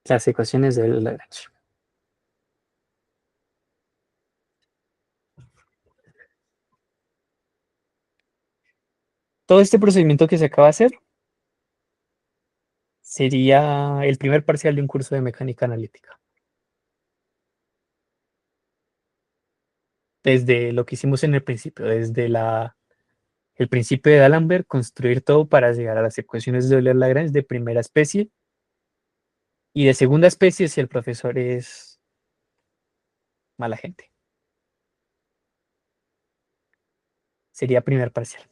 Las ecuaciones de Euler-Lagrange. Todo este procedimiento que se acaba de hacer sería el primer parcial de un curso de mecánica analítica. Desde lo que hicimos en el principio, desde el principio de D'Alembert, construir todo para llegar a las ecuaciones de Euler-Lagrange de primera especie y de segunda especie si el profesor es mala gente. Sería primer parcial.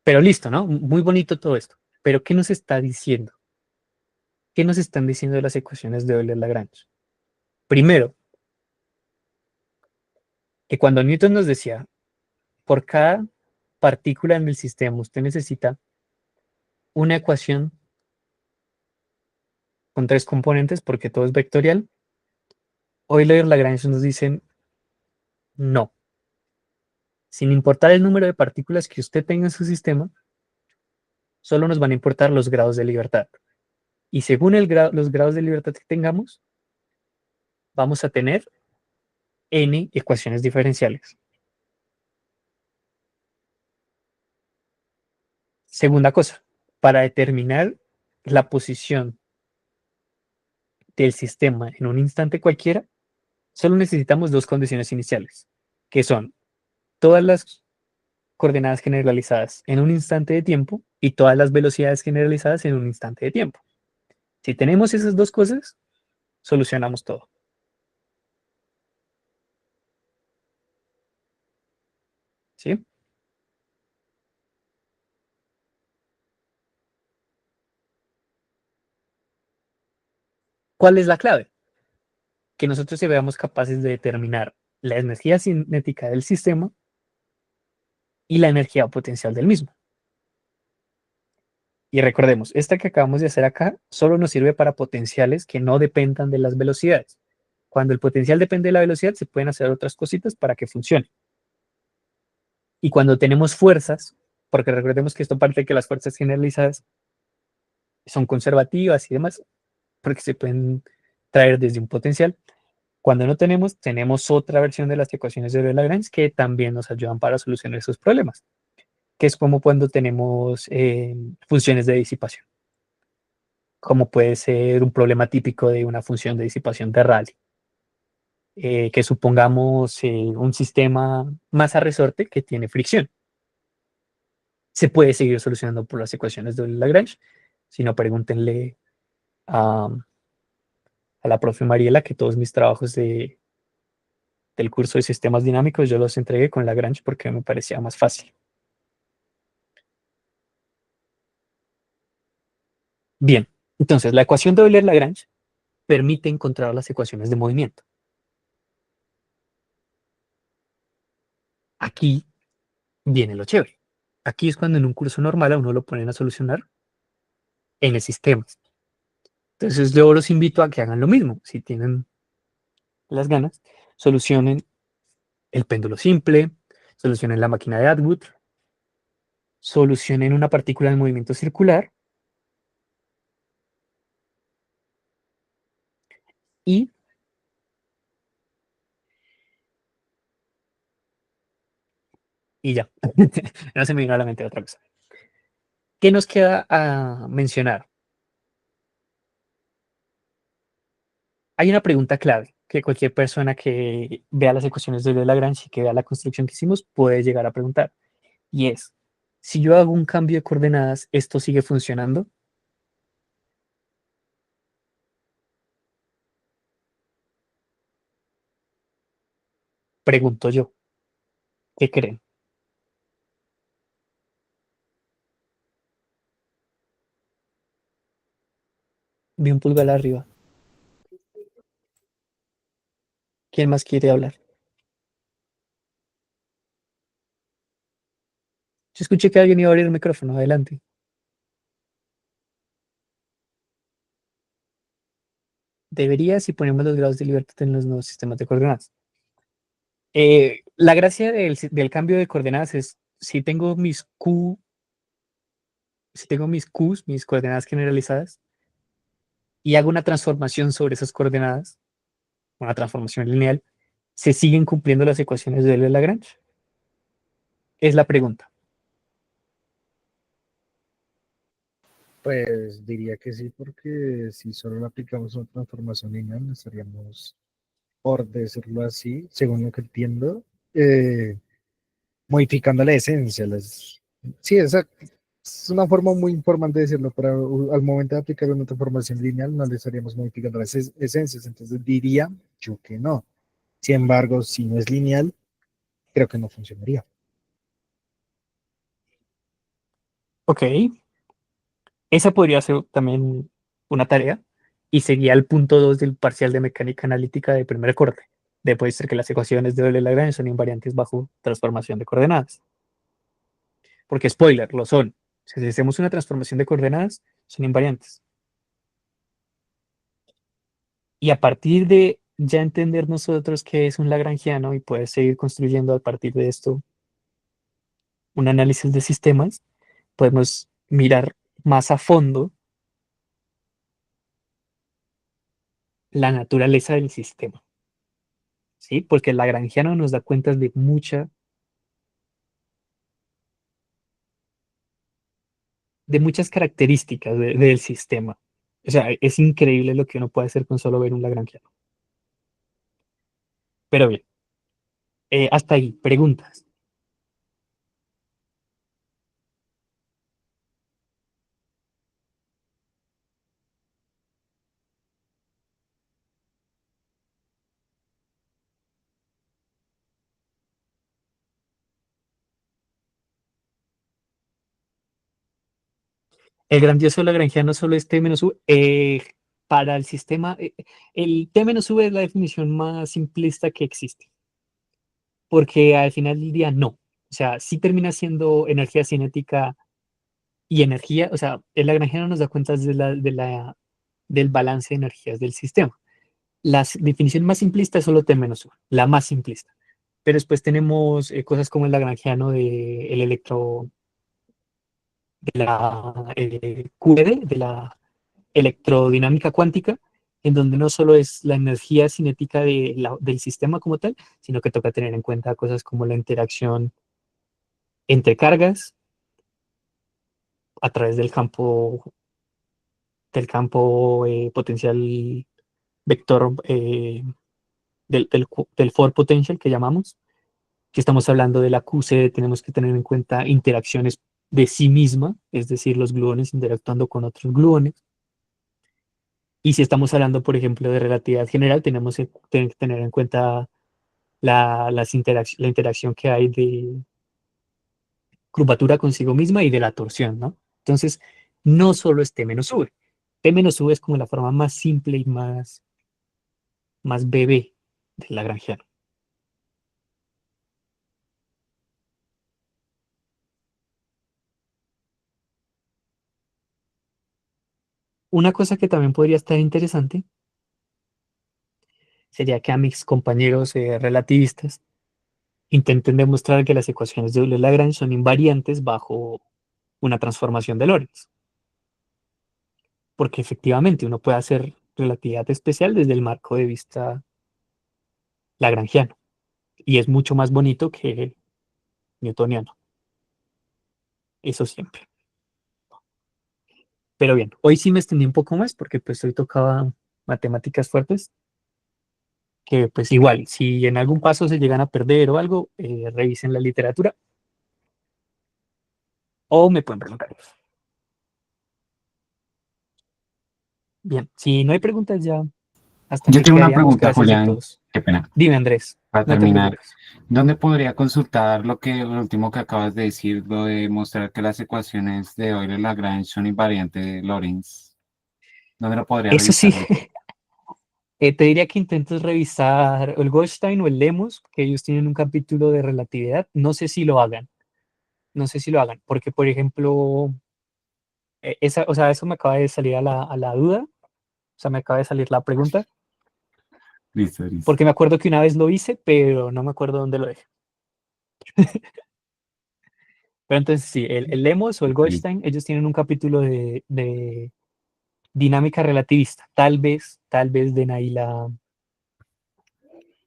Pero listo, ¿no? Muy bonito todo esto. Pero ¿qué nos está diciendo? ¿Qué nos están diciendo de las ecuaciones de Euler-Lagrange? Primero, que cuando Newton nos decía, por cada partícula en el sistema, usted necesita una ecuación con tres componentes porque todo es vectorial, Euler-Lagrange nos dicen no. Sin importar el número de partículas que usted tenga en su sistema, solo nos van a importar los grados de libertad. Y según los grados de libertad que tengamos, vamos a tener n ecuaciones diferenciales. Segunda cosa, para determinar la posición del sistema en un instante cualquiera, solo necesitamos dos condiciones iniciales, que son todas las coordenadas generalizadas en un instante de tiempo y todas las velocidades generalizadas en un instante de tiempo. Si tenemos esas dos cosas, solucionamos todo. ¿Sí? ¿Cuál es la clave? Que nosotros seamos capaces de determinar la energía cinética del sistema y la energía potencial del mismo. Y recordemos, esta que acabamos de hacer acá solo nos sirve para potenciales que no dependan de las velocidades. Cuando el potencial depende de la velocidad, se pueden hacer otras cositas para que funcione. Y cuando tenemos fuerzas, porque recordemos que esto parte de que las fuerzas generalizadas son conservativas y demás, porque se pueden traer desde un potencial. Cuando no tenemos otra versión de las ecuaciones de Euler-Lagrange que también nos ayudan para solucionar esos problemas, que es como cuando tenemos funciones de disipación, como puede ser un problema típico de una función de disipación de Rayleigh, que supongamos un sistema masa resorte que tiene fricción. Se puede seguir solucionando por las ecuaciones de Euler-Lagrange, si no pregúntenle a, a la profe Mariela que todos mis trabajos del curso de sistemas dinámicos yo los entregué con Lagrange porque me parecía más fácil. Bien, entonces la ecuación de Euler-Lagrange permite encontrar las ecuaciones de movimiento. Aquí viene lo chévere. Aquí es cuando en un curso normal a uno lo ponen a solucionar en el sistema. Entonces yo los invito a que hagan lo mismo. Si tienen las ganas, solucionen el péndulo simple, solucionen la máquina de Atwood, solucionen una partícula en movimiento circular y, y ya. No se me vino a la mente otra cosa. ¿Qué nos queda a mencionar? Hay una pregunta clave que cualquier persona que vea las ecuaciones de Euler-Lagrange y que vea la construcción que hicimos puede llegar a preguntar. Y es, si yo hago un cambio de coordenadas, ¿esto sigue funcionando? Pregunto yo, ¿qué creen? Vi un pulgar arriba. ¿Quién más quiere hablar? Yo escuché que alguien iba a abrir el micrófono. Adelante. Debería si ponemos los grados de libertad en los nuevos sistemas de coordenadas. La gracia del cambio de coordenadas es si tengo mis Q, si tengo mis Qs, mis coordenadas generalizadas, y hago una transformación sobre esas coordenadas, una transformación lineal, ¿se siguen cumpliendo las ecuaciones de Euler-Lagrange? Es la pregunta. Pues diría que sí, porque si solo le aplicamos una transformación lineal, estaríamos, por decirlo así, según lo que entiendo, modificando la esencia. Sí, es una forma muy informal de decirlo, pero al momento de aplicar una transformación lineal no le estaríamos modificando las esencias, entonces diría yo que no. Sin embargo, si no es lineal, creo que no funcionaría. Ok, esa podría ser también una tarea y sería el punto 2 del parcial de mecánica analítica de primer corte. Debe ser que las ecuaciones de Euler-Lagrange son invariantes bajo transformación de coordenadas. Porque, spoiler, lo son. Si hacemos una transformación de coordenadas, son invariantes. Y a partir de ya entender nosotros qué es un lagrangiano y poder seguir construyendo a partir de esto un análisis de sistemas, podemos mirar más a fondo la naturaleza del sistema, ¿sí? Porque el lagrangiano nos da cuenta de muchas características del sistema. O sea, es increíble lo que uno puede hacer con solo ver un lagrangiano. Pero bien, hasta ahí, preguntas. El grandioso lagrangiano solo es T menos U. Para el sistema, el T menos U es la definición más simplista que existe, porque al final del día no. O sea, sí termina siendo energía cinética y energía, o sea, el lagrangiano nos da cuenta del balance de energías del sistema. La definición más simplista es solo T menos U, la más simplista. Pero después tenemos cosas como el lagrangiano del electro, de la QED, de la electrodinámica cuántica, en donde no solo es la energía cinética del sistema como tal, sino que toca tener en cuenta cosas como la interacción entre cargas a través del campo potencial vector del forward potential que llamamos. Si estamos hablando de la QC, tenemos que tener en cuenta interacciones de sí misma, es decir, los gluones interactuando con otros gluones. Y si estamos hablando, por ejemplo, de relatividad general, tenemos que tener en cuenta la interacción que hay de curvatura consigo misma y de la torsión, ¿no? Entonces, no solo es T menos V, P menos U es como la forma más simple y más bebé del lagrangiano. Una cosa que también podría estar interesante sería que a mis compañeros relativistas intenten demostrar que las ecuaciones de Euler-Lagrange son invariantes bajo una transformación de Lorentz, porque efectivamente uno puede hacer relatividad especial desde el marco de vista lagrangiano y es mucho más bonito que el newtoniano, eso siempre. Pero bien, hoy sí me extendí un poco más porque pues hoy tocaba matemáticas fuertes, que pues igual, si en algún paso se llegan a perder o algo, revisen la literatura o me pueden preguntar. Bien, si no hay preguntas ya, hasta Yo aquí tengo una quedaríamos. pregunta, Gracias a Julián. todos. Qué pena. Dime, Andrés, Para no te terminar, preocupes. ¿dónde podría consultar lo último que acabas de decir, lo de mostrar que las ecuaciones de Euler-Lagrange son invariantes de Lorentz? ¿Dónde lo podría Eso sí, revisar eso? te diría que intentes revisar el Goldstein o el Lemos, que ellos tienen un capítulo de relatividad. No sé si lo hagan, no sé si lo hagan, porque por ejemplo, o sea, eso me acaba de salir a la duda, o sea, me acaba de salir la pregunta, Listo, listo. porque me acuerdo que una vez lo hice, pero no me acuerdo dónde lo dejé. Pero entonces sí, el Lemos o el Listo. Goldstein, ellos tienen un capítulo de dinámica relativista. Tal vez den ahí la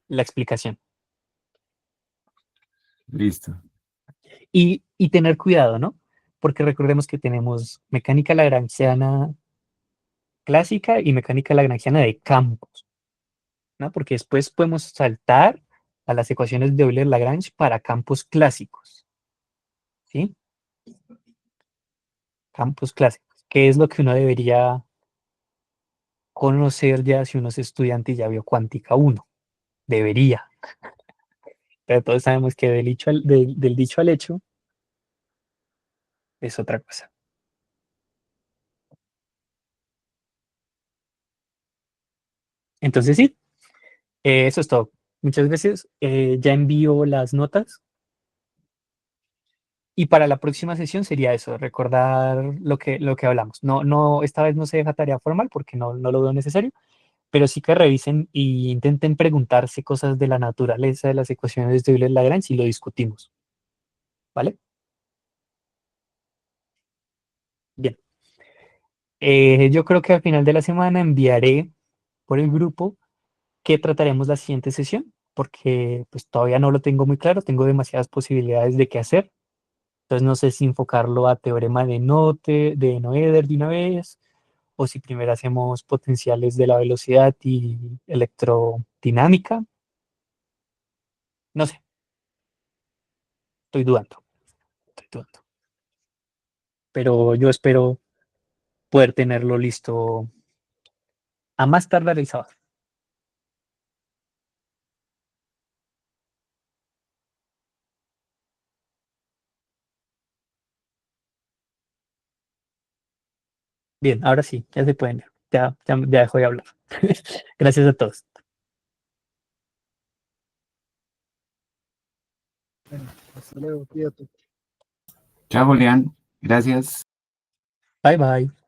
explicación. Listo. Y tener cuidado, ¿no? Porque recordemos que tenemos mecánica lagrangiana clásica y mecánica lagrangiana de campos, ¿no? Porque después podemos saltar a las ecuaciones de Euler-Lagrange para campos clásicos, ¿sí? Campos clásicos, que es lo que uno debería conocer ya si uno es estudiante y ya vio cuántica uno. Debería. Pero todos sabemos que del dicho al hecho es otra cosa. Entonces sí, eso es todo. Muchas gracias. Ya envío las notas. Y para la próxima sesión sería eso, recordar lo que hablamos. No, no, esta vez no se deja tarea formal porque no lo veo necesario, pero sí que revisen e intenten preguntarse cosas de la naturaleza de las ecuaciones de Euler-Lagrange y lo discutimos. ¿Vale? Bien. Yo creo que al final de la semana enviaré por el grupo qué trataremos la siguiente sesión, porque pues todavía no lo tengo muy claro, tengo demasiadas posibilidades de qué hacer. Entonces no sé si enfocarlo a teorema de Noether de una vez, o si primero hacemos potenciales de la velocidad y electrodinámica. No sé, estoy dudando, estoy dudando. Pero yo espero poder tenerlo listo a más tardar el sábado. Bien, ahora sí, ya se pueden. Ya dejo de hablar. Gracias a todos. Bueno, hasta luego, cuídate. Chao, Julián. Gracias. Bye bye.